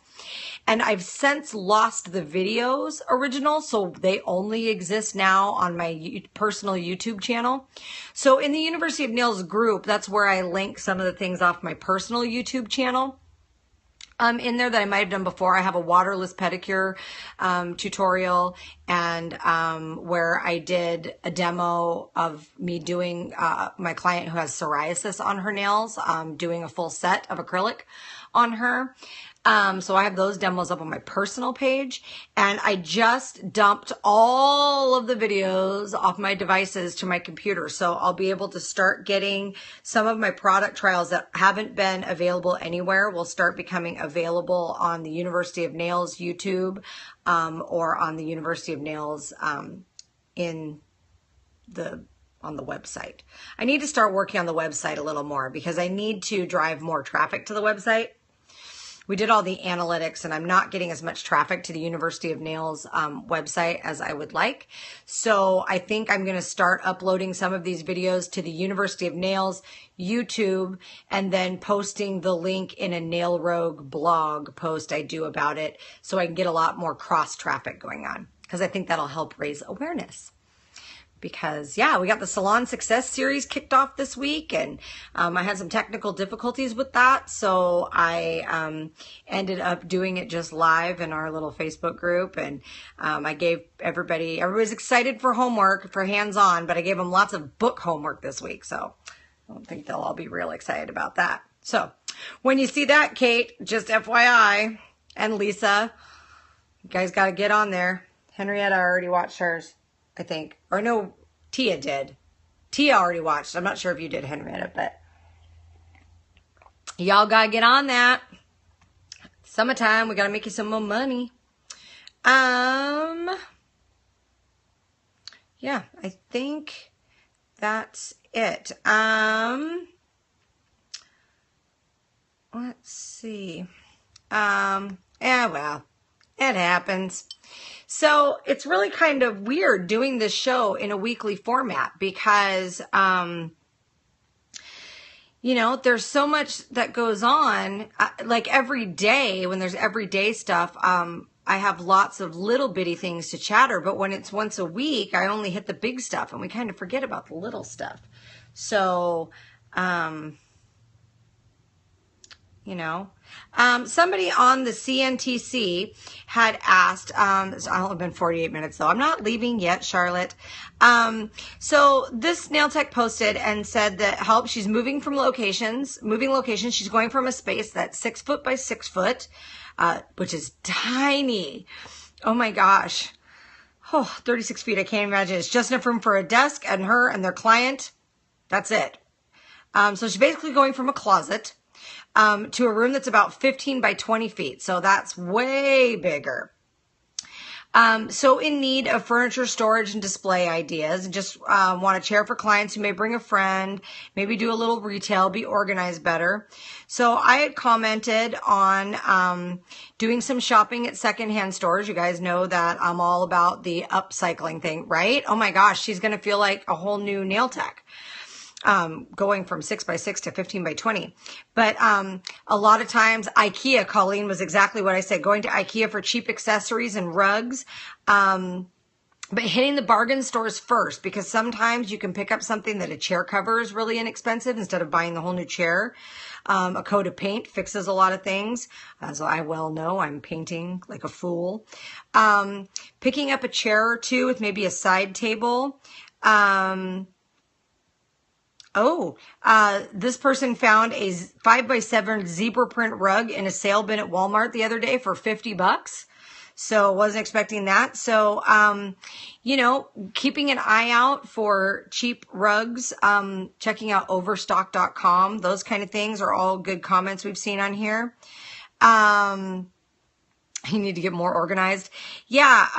And I've since lost the videos original, so they only exist now on my personal YouTube channel. So in the University of Nails group, that's where I link some of the things off my personal YouTube channel. In there that I might have done before. I have a waterless pedicure tutorial, and where I did a demo of me doing my client who has psoriasis on her nails, doing a full set of acrylic on her. So I have those demos up on my personal page, and I just dumped all of the videos off my devices to my computer. So I'll be able to start getting some of my product trials that haven't been available anywhere will start becoming available on the University of Nails YouTube, or on the University of Nails, on the website. I need to start working on the website a little more because I need to drive more traffic to the website. We did all the analytics and I'm not getting as much traffic to the University of Nails website as I would like. So I think I'm going to start uploading some of these videos to the University of Nails YouTube and then posting the link in a Nail Rogue blog post I do about it so I can get a lot more cross traffic going on, because I think that'll help raise awareness. Because, yeah, we got the Salon Success Series kicked off this week, and I had some technical difficulties with that, so I ended up doing it just live in our little Facebook group, and I gave everybody's excited for homework, for hands-on, but I gave them lots of book homework this week, so I don't think they'll all be real excited about that. So, when you see that, Kate, just FYI, and Lisa, you guys got to get on there. Henrietta already watched hers, I think. Or no, Tia did. Tia already watched. I'm not sure if you did, Henrietta, but y'all gotta get on that. Summertime, we gotta make you some more money. Yeah, I think that's it. Let's see. Yeah, well, it happens. So it's really kind of weird doing this show in a weekly format because, there's so much that goes on. Like every day, when there's everyday stuff, I have lots of little bitty things to chatter. But when it's once a week, I only hit the big stuff and we kind of forget about the little stuff. So, somebody on the CNTC had asked, it's only been 48 minutes though. I'm not leaving yet, Charlotte. So this nail tech posted and said that she's moving locations. She's going from a space that's 6 foot by 6 foot, which is tiny. Oh my gosh. 36 feet. I can't imagine. It's just enough room for a desk and her and their client. That's it. So she's basically going from a closet to a room that's about 15 by 20 feet. So that's way bigger. So in need of furniture storage and display ideas, and just want a chair for clients who may bring a friend, maybe do a little retail, be organized better. So I had commented on doing some shopping at secondhand stores. You guys know that I'm all about the upcycling thing, right? Oh my gosh, she's going to feel like a whole new nail tech. Going from 6 by 6 to 15 by 20. But a lot of times IKEA, Colleen, was exactly what I said. Going to IKEA for cheap accessories and rugs. But hitting the bargain stores first, because sometimes you can pick up something that a chair cover is really inexpensive instead of buying the whole new chair. A coat of paint fixes a lot of things. As I well know, I'm painting like a fool. Picking up a chair or two with maybe a side table. This person found a 5x7 zebra print rug in a sale bin at Walmart the other day for $50. So wasn't expecting that. So, you know, keeping an eye out for cheap rugs, checking out overstock.com, those kind of things are all good comments we've seen on here. You need to get more organized. Yeah.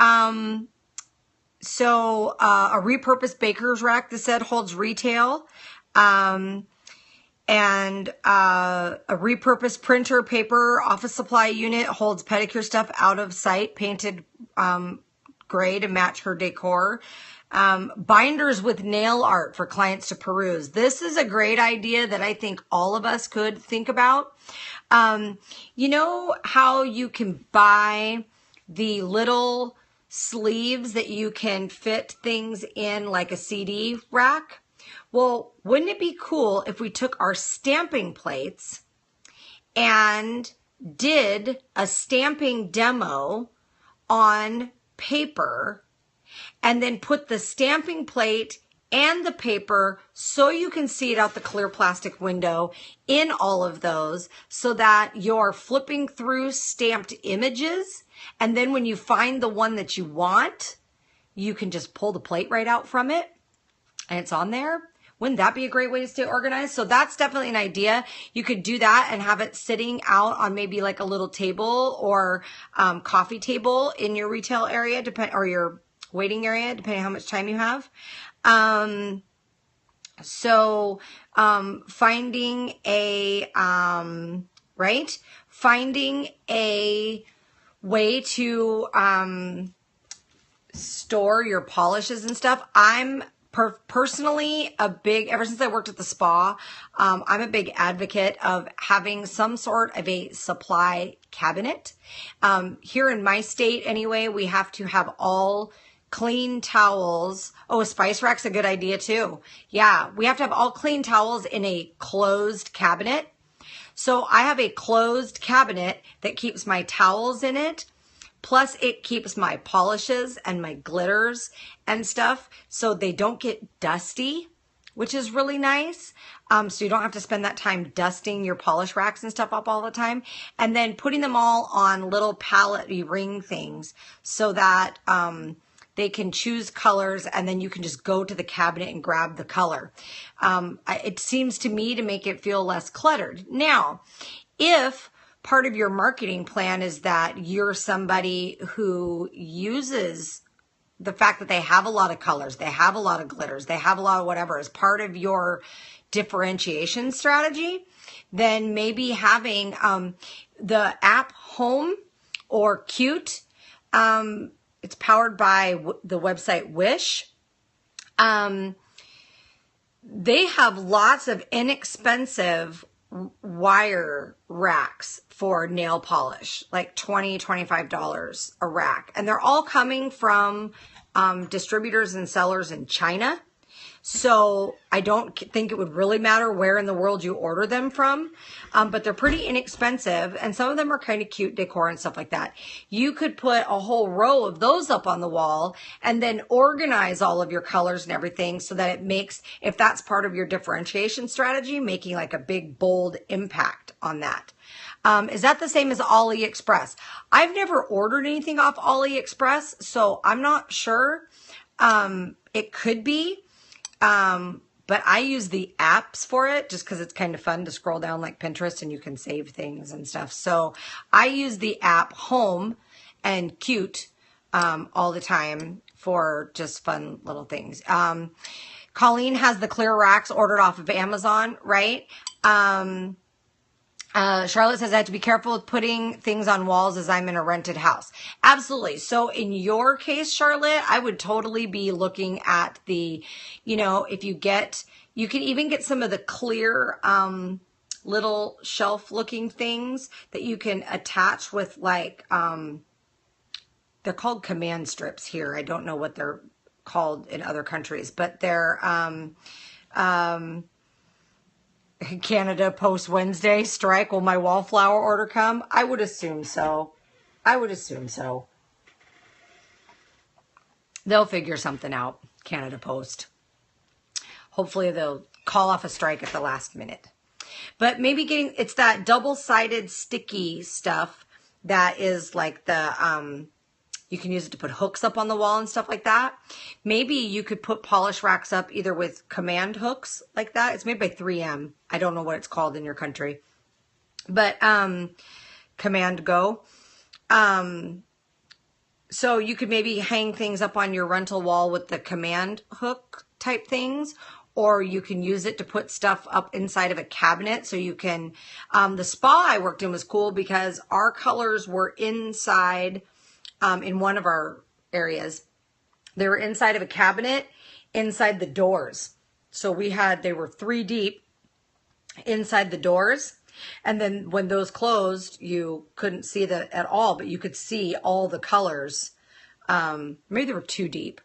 So, a repurposed baker's rack, this said, holds retail. And a repurposed printer paper office supply unit holds pedicure stuff out of sight, painted gray to match her decor. Binders with nail art for clients to peruse. This is a great idea that I think all of us could think about. You know how you can buy the little sleeves that you can fit things in, like a CD rack? Well, wouldn't it be cool if we took our stamping plates and did a stamping demo on paper and then put the stamping plate and the paper so you can see it out the clear plastic window in all of those, so that you're flipping through stamped images, and then when you find the one that you want, you can just pull the plate right out from it and it's on there. Wouldn't that be a great way to stay organized? So that's definitely an idea. You could do that and have it sitting out on maybe like a little table or coffee table in your retail area, or your waiting area, depending on how much time you have. Finding a way to store your polishes and stuff. I'm personally ever since I worked at the spa, I'm a big advocate of having some sort of a supply cabinet. Here in my state anyway, we have to have all clean towels. Oh, a spice rack's a good idea too. Yeah, we have to have all clean towels in a closed cabinet. So I have a closed cabinet that keeps my towels in it. Plus it keeps my polishes and my glitters and stuff so they don't get dusty, which is really nice. So you don't have to spend that time dusting your polish racks and stuff up all the time. And then putting them all on little palette ring things so that they can choose colors, and then you can just go to the cabinet and grab the color. It seems to me to make it feel less cluttered. Now, if part of your marketing plan is that you're somebody who uses the fact that they have a lot of colors, they have a lot of glitters, they have a lot of whatever as part of your differentiation strategy, then maybe having the app Home or Cute, it's powered by the website Wish. They have lots of inexpensive wire racks for nail polish, like $20, $25 a rack. And they're all coming from distributors and sellers in China. So I don't think it would really matter where in the world you order them from, but they're pretty inexpensive, and some of them are kind of cute decor and stuff like that. You could put a whole row of those up on the wall and then organize all of your colors and everything so that it makes, if that's part of your differentiation strategy, making like a big, bold impact on that. Is that the same as AliExpress? I've never ordered anything off AliExpress, so I'm not sure. It could be. But I use the apps for it just because it's kind of fun to scroll down like Pinterest and you can save things and stuff. So I use the app Home and Cute all the time for just fun little things. Colleen has the clear racks ordered off of Amazon, right? Charlotte says I have to be careful with putting things on walls as I'm in a rented house. Absolutely. So in your case, Charlotte, I would totally be looking at the, if you can even get some of the clear, little shelf looking things that you can attach with like, they're called command strips here. I don't know what they're called in other countries, but they're Canada post Wednesday strike. Will my wallflower order come? I would assume so. I would assume so. They'll figure something out, Canada Post. Hopefully they'll call off a strike at the last minute. But maybe it's that double-sided sticky stuff that is like the, you can use it to put hooks up on the wall and stuff like that. Maybe you could put polish racks up either with command hooks like that. It's made by 3M. I don't know what it's called in your country. But Command Go. So you could maybe hang things up on your rental wall with the command hook type things, or you can use it to put stuff up inside of a cabinet. So you can, the spa I worked in was cool because our colors were inside, in one of our areas. They were inside of a cabinet, inside the doors. So they were 3 deep inside the doors. And then when those closed, you couldn't see that at all, but you could see all the colors. Maybe they were 2 deep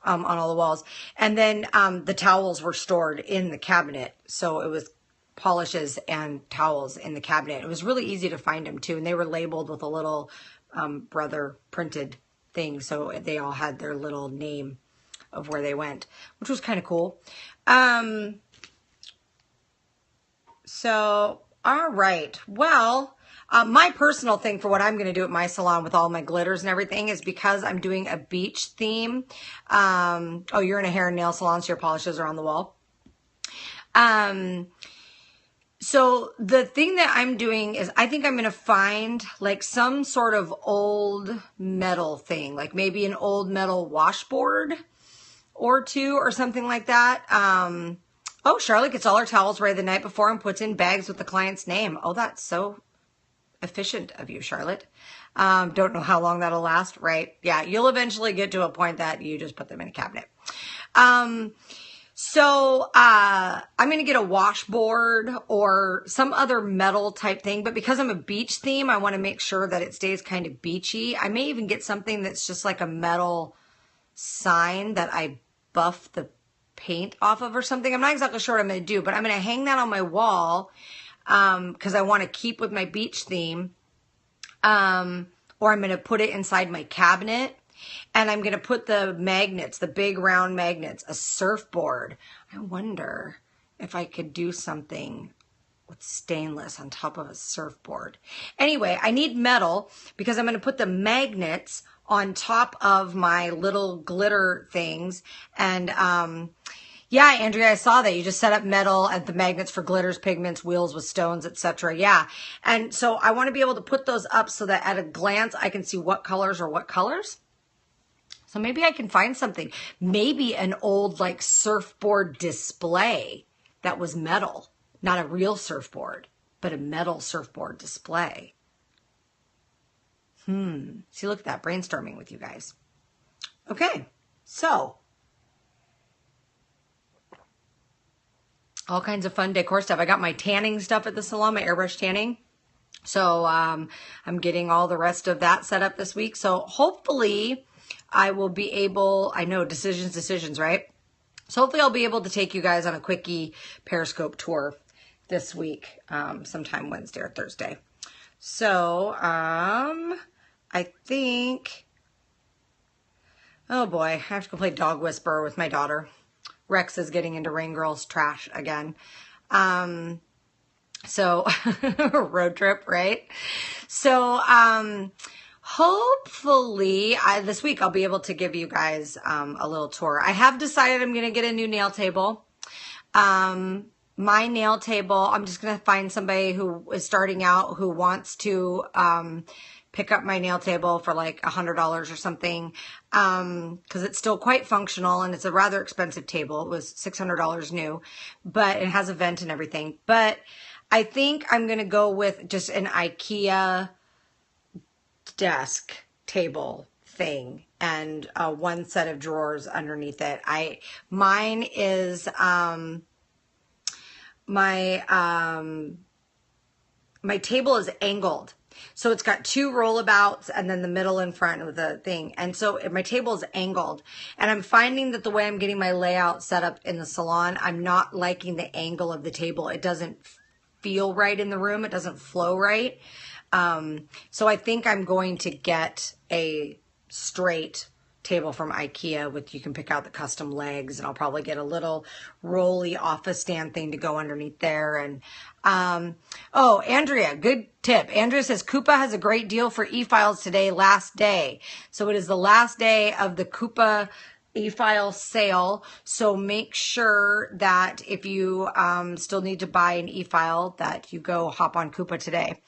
on all the walls. And then the towels were stored in the cabinet. So it was polishes and towels in the cabinet. It was really easy to find them too. And they were labeled with a little brother printed thing. So they all had their little name of where they went, which was kind of cool. So... all right. Well, my personal thing for what I'm going to do at my salon with all my glitters and everything is because I'm doing a beach theme. Oh, you're in a hair and nail salon, so your polishes are on the wall. So the thing that I'm doing is I think I'm going to find like some sort of old metal thing, like maybe an old metal washboard or 2 or something like that. Oh, Charlotte gets all her towels ready the night before and puts in bags with the client's name. Oh, that's so efficient of you, Charlotte. Don't know how long that'll last, right? Yeah, you'll eventually get to a point that you just put them in a cabinet. So I'm going to get a washboard or some other metal type thing. But because I'm a beach theme, I want to make sure that it stays kind of beachy. I may even get something that's just like a metal sign that I buff the paint off of or something. I'm not exactly sure what I'm going to do, but I'm going to hang that on my wall because I want to keep with my beach theme. Or I'm going to put it inside my cabinet, and I'm going to put the magnets, the big round magnets, a surfboard. I wonder if I could do something with stainless on top of a surfboard. Anyway, I need metal because I'm going to put the magnets on top of my little glitter things. And yeah, Andrea, I saw that you just set up metal and the magnets for glitters, pigments, wheels with stones, etc. Yeah. And so I want to be able to put those up so that at a glance I can see what colors are what colors. So maybe I can find something, maybe an old like surfboard display that was metal, not a real surfboard, but a metal surfboard display. See, look at that, brainstorming with you guys. Okay, so all kinds of fun decor stuff. I got my tanning stuff at the salon, my airbrush tanning. So I'm getting all the rest of that set up this week. So hopefully I will be able, I know decisions, right? So hopefully I'll be able to take you guys on a quickie Periscope tour this week, sometime Wednesday or Thursday. So, I think, oh boy, I have to go play dog whisperer with my daughter. Rex is getting into Rain Girl's trash again. So road trip, right? So, hopefully this week I'll be able to give you guys, a little tour. I have decided I'm going to get a new nail table. My nail table, I'm just going to find somebody who is starting out who wants to, pick up my nail table for like $100 or something, because it's still quite functional and it's a rather expensive table. It was $600 new, but it has a vent and everything. But I think I'm going to go with just an IKEA desk table thing and one set of drawers underneath it. Mine is my table is angled. So it's got two rollouts and then the middle in front of the thing. And so my table is angled, and I'm finding that the way I'm getting my layout set up in the salon, I'm not liking the angle of the table. It doesn't feel right in the room. It doesn't flow right. So I think I'm going to get a straight table from IKEA with, you can pick out the custom legs, and I'll probably get a little rolly office stand thing to go underneath there. And oh, Andrea, good tip. Andrea says Coupa has a great deal for e-files today, last day. So it is the last day of the Coupa e-file sale. So make sure that if you still need to buy an e-file, that you go hop on Coupa today.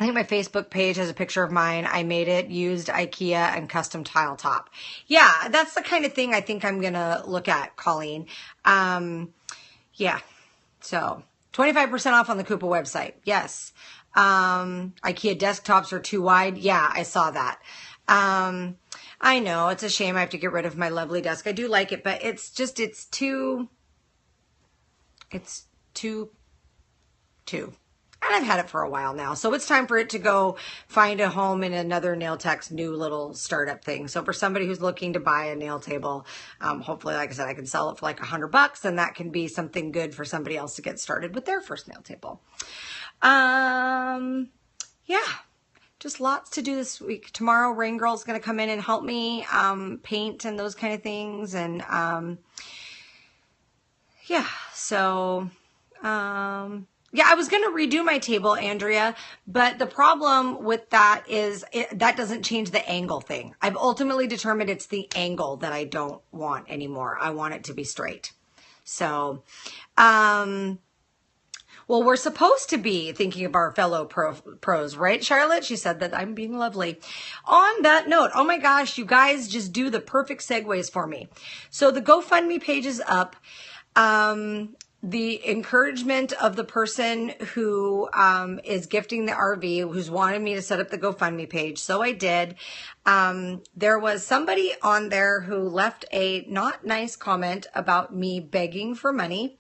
I think my Facebook page has a picture of mine. I made it, used IKEA and custom tile top. Yeah, that's the kind of thing I think I'm going to look at, Colleen. Yeah, so 25% off on the Coupa website. Yes. IKEA desktops are too wide. Yeah, I saw that. I know it's a shame I have to get rid of my lovely desk. I do like it, but it's too. And I've had it for a while now. So it's time for it to go find a home in another Nail Tech's new little startup thing. So for somebody who's looking to buy a nail table, hopefully, like I said, I can sell it for like $100, and that can be something good for somebody else to get started with their first nail table. Yeah, just lots to do this week. Tomorrow, Rain Girl's going to come in and help me paint and those kind of things. And yeah, so yeah, I was going to redo my table, Andrea, but the problem with that is that doesn't change the angle thing. I've ultimately determined it's the angle that I don't want anymore. I want it to be straight. So, well, we're supposed to be thinking of our fellow pros, right, Charlotte? She said that I'm being lovely. On that note, oh my gosh, you guys just do the perfect segues for me. So the GoFundMe page is up. The encouragement of the person who is gifting the RV, who's wanted me to set up the GoFundMe page. So I did. There was somebody on there who left a not nice comment about me begging for money.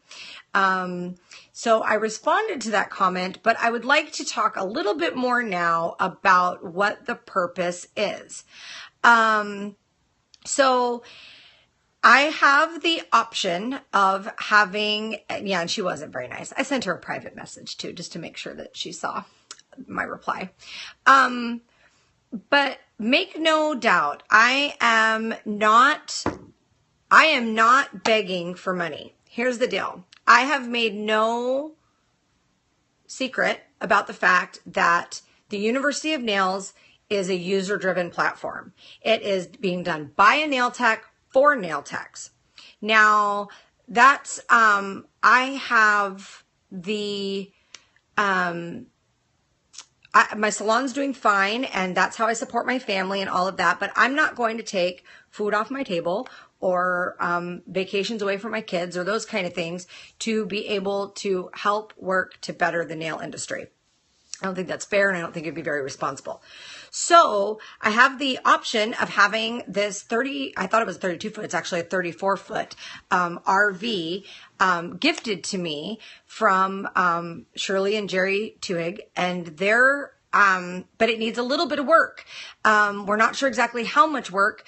So I responded to that comment, but I would like to talk a little bit more now about what the purpose is. So I have the option of having, yeah, and she wasn't very nice. I sent her a private message too, just to make sure that she saw my reply. But make no doubt, I am not begging for money. Here's the deal. I have made no secret about the fact that the University of Nails is a user-driven platform. It is being done by a nail tech for nail techs. Now, that's, I have the, my salon's doing fine, and that's how I support my family and all of that, but I'm not going to take food off my table or vacations away from my kids or those kind of things to be able to help work to better the nail industry. I don't think that's fair, and I don't think it'd be very responsible. So I have the option of having this I thought it was 32 foot. It's actually a 34 foot RV gifted to me from Shirley and Jerry Tuig, and they're but it needs a little bit of work. We're not sure exactly how much work.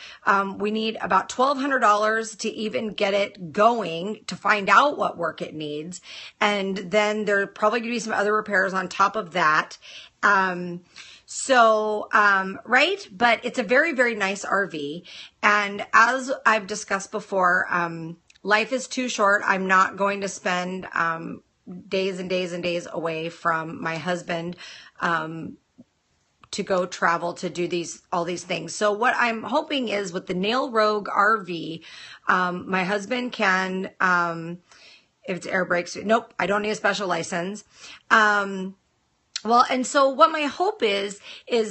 We need about $1,200 to even get it going, to find out what work it needs. And then there probably going to be some other repairs on top of that. Right. But it's a very, very nice RV. And as I've discussed before, life is too short. I'm not going to spend, days and days and days away from my husband, to go travel to do all these things. So what I'm hoping is with the Nail Rogue RV, my husband can, if it's air brakes, nope, I don't need a special license. Well, and so what my hope is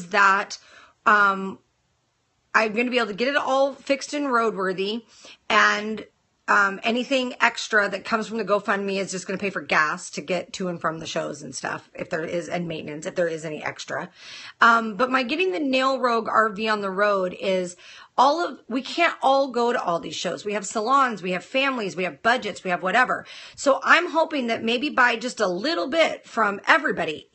that, I'm going to be able to get it all fixed and roadworthy, and anything extra that comes from the GoFundMe is just going to pay for gas to get to and from the shows and stuff, if there is, and maintenance, if there is any extra. But my getting the Nail Rogue RV on the road is we can't all go to all these shows. We have salons, we have families, we have budgets, we have whatever. So I'm hoping that maybe by just a little bit from everybody,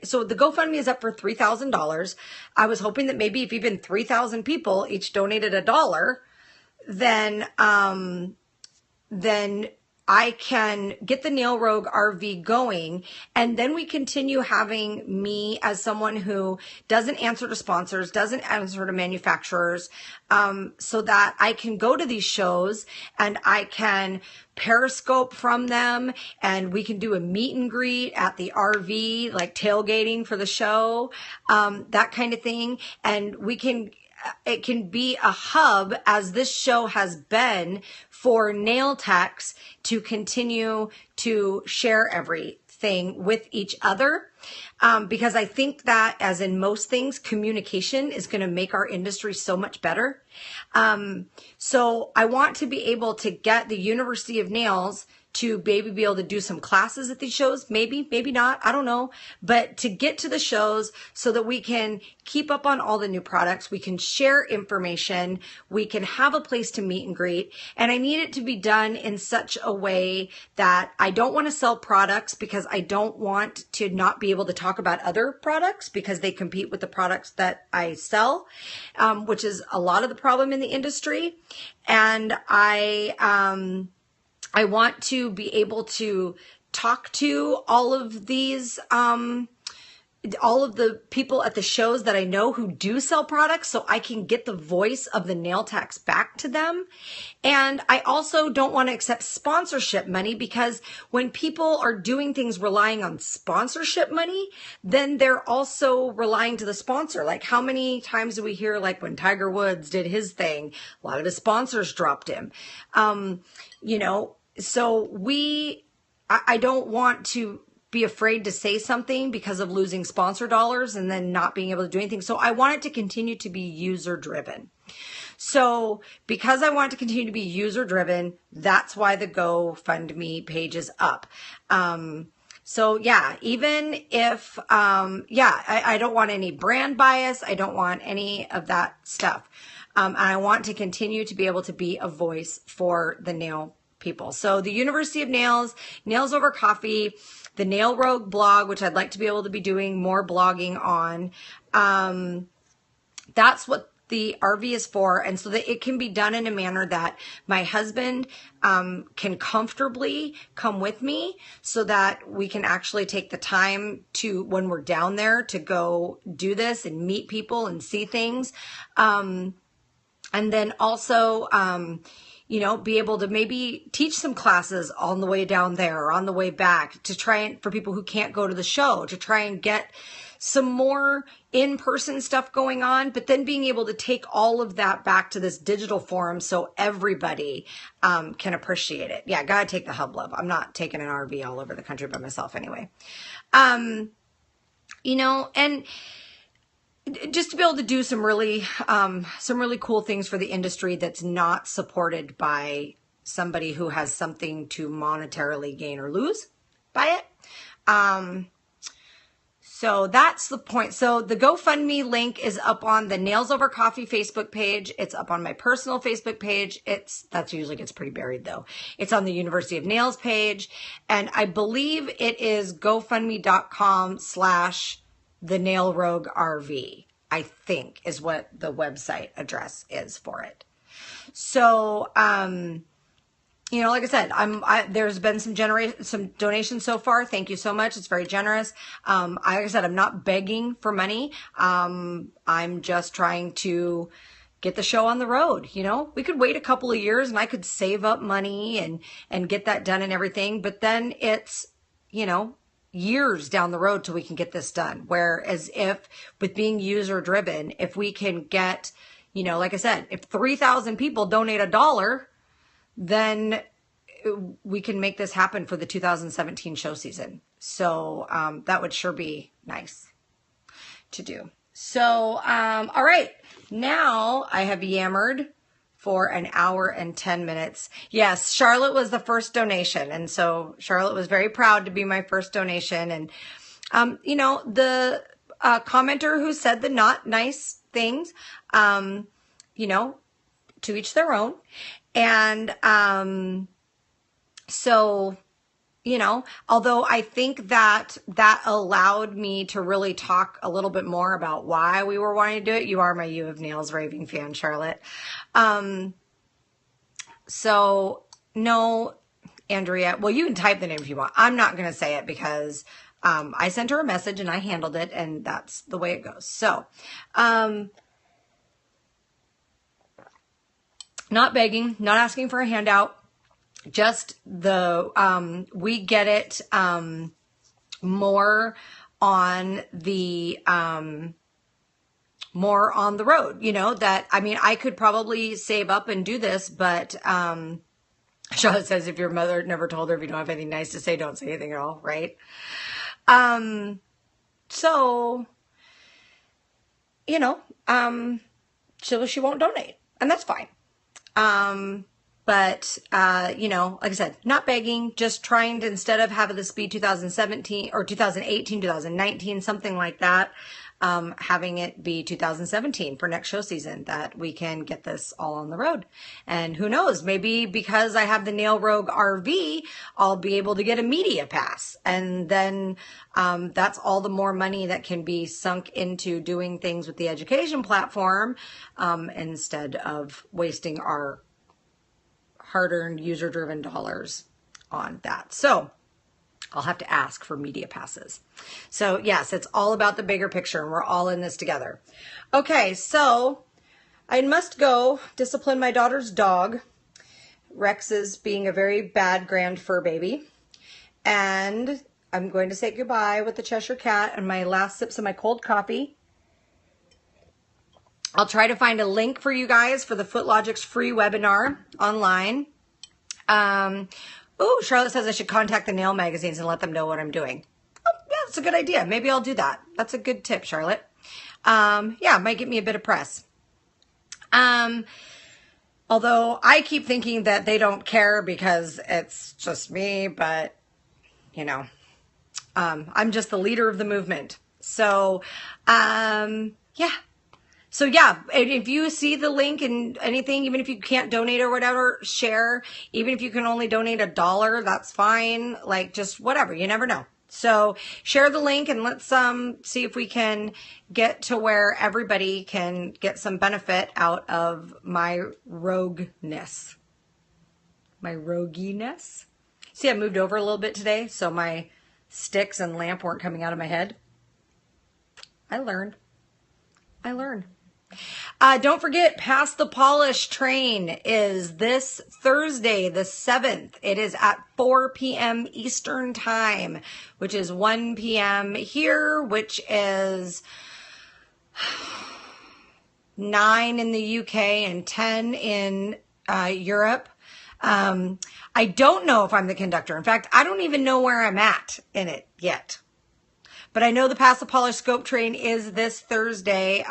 so the GoFundMe is up for $3,000. I was hoping that maybe if even 3,000 people each donated $1, then I can get the Nail Rogue RV going, and then we continue having me as someone who doesn't answer to sponsors, doesn't answer to manufacturers, so that I can go to these shows and I can Periscope from them, and we can do a meet and greet at the RV, like tailgating for the show, that kind of thing. And it can be a hub, as this show has been, for nail techs to continue to share everything with each other. Because I think that, as in most things, communication is going to make our industry so much better. So I want to be able to get the University of Nails to be able to do some classes at these shows, maybe not, I don't know, but to get to the shows so that we can keep up on all the new products, we can share information, we can have a place to meet and greet, and I need it to be done in such a way that I don't want to sell products, because I don't want to not be able to talk about other products because they compete with the products that I sell, which is a lot of the problem in the industry. And I want to be able to talk to all of these, all of the people at the shows that I know who do sell products, so I can get the voice of the nail techs back to them. And I also don't want to accept sponsorship money, because when people are doing things relying on sponsorship money, then they're also relying to the sponsor. Like, how many times do we hear, like, when Tiger Woods did his thing, a lot of his sponsors dropped him, so I don't want to be afraid to say something because of losing sponsor dollars and then not being able to do anything. So I want it to continue to be user driven. So because I want it to continue to be user driven, that's why the GoFundMe page is up. So yeah, even if, I don't want any brand bias. I don't want any of that stuff. And I want to continue to be able to be a voice for the nail people. So the University of Nails, Nails Over Coffee, the Nail Rogue blog, which I'd like to be able to be doing more blogging on. That's what the RV is for. And so that it can be done in a manner that my husband can comfortably come with me, so that we can actually take the time to, when we're down there, to go do this and meet people and see things. And then also, be able to maybe teach some classes on the way down there or on the way back, to try and, for people who can't go to the show, to try and get some more in-person stuff going on, but then being able to take all of that back to this digital forum so everybody can appreciate it. Yeah, gotta take the hub love. I'm not taking an RV all over the country by myself anyway. And just to be able to do some really cool things for the industry that's not supported by somebody who has something to monetarily gain or lose by it. So that's the point. So the GoFundMe link is up on the Nails Over Coffee Facebook page. It's up on my personal Facebook page. That usually gets pretty buried though. It's on the University of Nails page. And I believe it is GoFundMe.com/The Nail Rogue RV, I think, is what the website address is for it. So, like I said, there's been some donations so far. Thank you so much. It's very generous. Like I said, I'm not begging for money. I'm just trying to get the show on the road. We could wait a couple of years and I could save up money and get that done and everything. But then it's, years down the road till we can get this done. Whereas if, with being user driven, if we can get, like I said, if 3,000 people donate $1, then we can make this happen for the 2017 show season. So that would sure be nice to do. So, all right, now I have yammered for an hour and 10 minutes. Yes, Charlotte was the first donation. And so Charlotte was very proud to be my first donation. And, you know, the commenter who said the not nice things, you know, to each their own. And so, you know, although I think that allowed me to really talk a little bit more about why we were wanting to do it. You are my You Have Nails raving fan, Charlotte. So no, Andrea, well, you can type the name if you want. I'm not going to say it because, I sent her a message and I handled it, and that's the way it goes. So, not begging, not asking for a handout. Just the, we get it, more on the, more on the road, you know, that, I mean, I could probably save up and do this, but, Charlotte says, if your mother never told her, if you don't have anything nice to say, don't say anything at all. Right. So, you know, she won't donate, and that's fine. But, you know, like I said, not begging, just trying to, instead of having this be 2017 or 2018, 2019, something like that, having it be 2017 for next show season, that we can get this all on the road. And who knows, maybe because I have the Nail Rogue RV, I'll be able to get a media pass. And then, that's all the more money that can be sunk into doing things with the education platform, instead of wasting our hard-earned user-driven dollars on that. So I'll have to ask for media passes. So yes, it's all about the bigger picture, and we're all in this together. Okay, so I must go discipline my daughter's dog. Rex is being a very bad grand fur baby. And I'm going to say goodbye with the Cheshire Cat and my last sips of my cold coffee. I'll try to find a link for you guys for the Footlogix free webinar online. Oh, Charlotte says I should contact the nail magazines and let them know what I'm doing. Oh, yeah, that's a good idea. Maybe I'll do that. That's a good tip, Charlotte. Yeah, it might get me a bit of press. Although I keep thinking that they don't care because it's just me, but, you know, I'm just the leader of the movement. So, yeah. So yeah, if you see the link and anything, even if you can't donate or whatever, share. Even if you can only donate $1, that's fine. Like, just whatever, you never know. So share the link and let's see if we can get to where everybody can get some benefit out of my rogueness. My roguiness. See, I moved over a little bit today, so my sticks and lamp weren't coming out of my head. I learned. Don't forget, Pass the Polish train is this Thursday, the 7th. It is at 4 p.m. Eastern time, which is 1 p.m. here, which is 9 in the UK and 10 in Europe. I don't know if I'm the conductor. In fact, I don't even know where I'm at in it yet. But I know the Pass the Polish Scope train is this Thursday.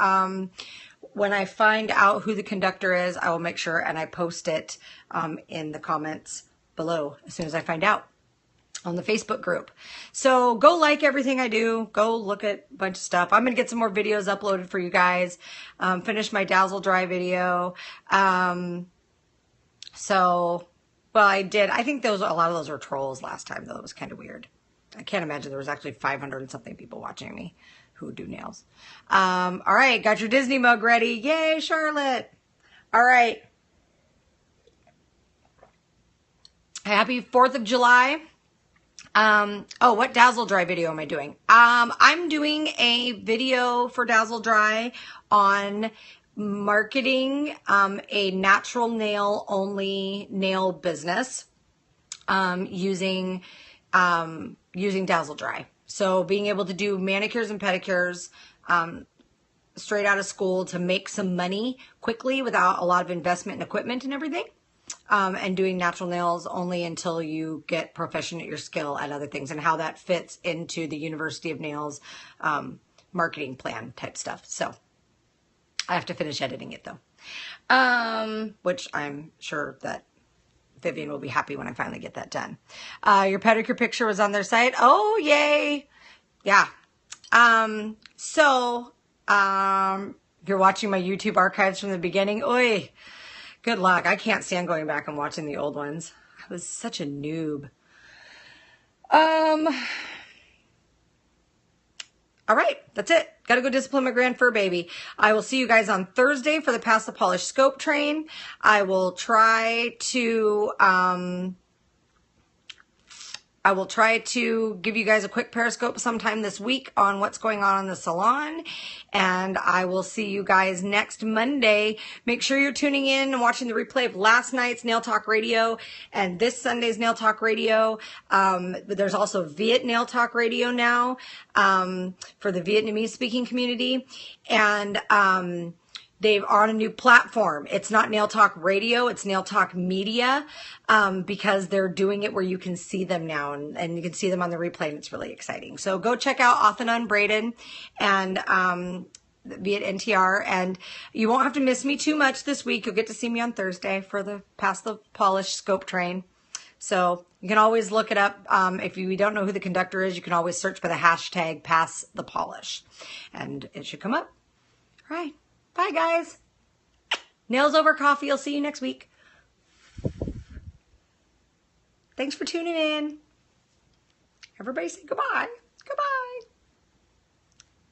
When I find out who the conductor is, I will make sure and I post it in the comments below as soon as I find out on the Facebook group. So go like everything I do. Go look at a bunch of stuff. I'm going to get some more videos uploaded for you guys. Finish my Dazzle Dry video. So, well, I did. I think a lot of those were trolls last time, though. It was kind of weird. I can't imagine there was actually 500 and something people watching me who do nails. All right, got your Disney mug ready. Yay, Charlotte. All right. Happy 4th of July. Oh, what Dazzle Dry video am I doing? I'm doing a video for Dazzle Dry on marketing a natural nail only nail business using Dazzle Dry. So being able to do manicures and pedicures straight out of school to make some money quickly without a lot of investment in equipment and everything. And doing natural nails only until you get proficient at your skill at other things, and how that fits into the University of Nails marketing plan type stuff. So I have to finish editing it though. Which I'm sure that Vivian will be happy when I finally get that done. Your pedicure picture was on their site. Oh, yay. Yeah. If you're watching my YouTube archives from the beginning, oi, good luck. I can't stand going back and watching the old ones. I was such a noob. All right, that's it. Gotta go discipline my grand fur baby. I will see you guys on Thursday for the Pass the Polish scope train. I will try to give you guys a quick Periscope sometime this week on what's going on in the salon. And I will see you guys next Monday. Make sure you're tuning in and watching the replay of last night's Nail Talk Radio and this Sunday's Nail Talk Radio. But there's also Viet Nail Talk Radio now for the Vietnamese speaking community. And they're on a new platform. It's not Nail Talk Radio, it's Nail Talk Media, because they're doing it where you can see them now, and you can see them on the replay, and it's really exciting. So go check out Off and Unbraided and via NTR, and you won't have to miss me too much this week. You'll get to see me on Thursday for the Pass the Polish scope train. So you can always look it up. If you don't know who the conductor is, you can always search for the hashtag Pass the Polish, and it should come up. All right. Bye, guys. Nails over coffee. I'll see you next week. Thanks for tuning in. Everybody say goodbye. Goodbye.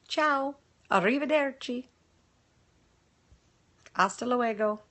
Ciao. Arrivederci. Hasta luego.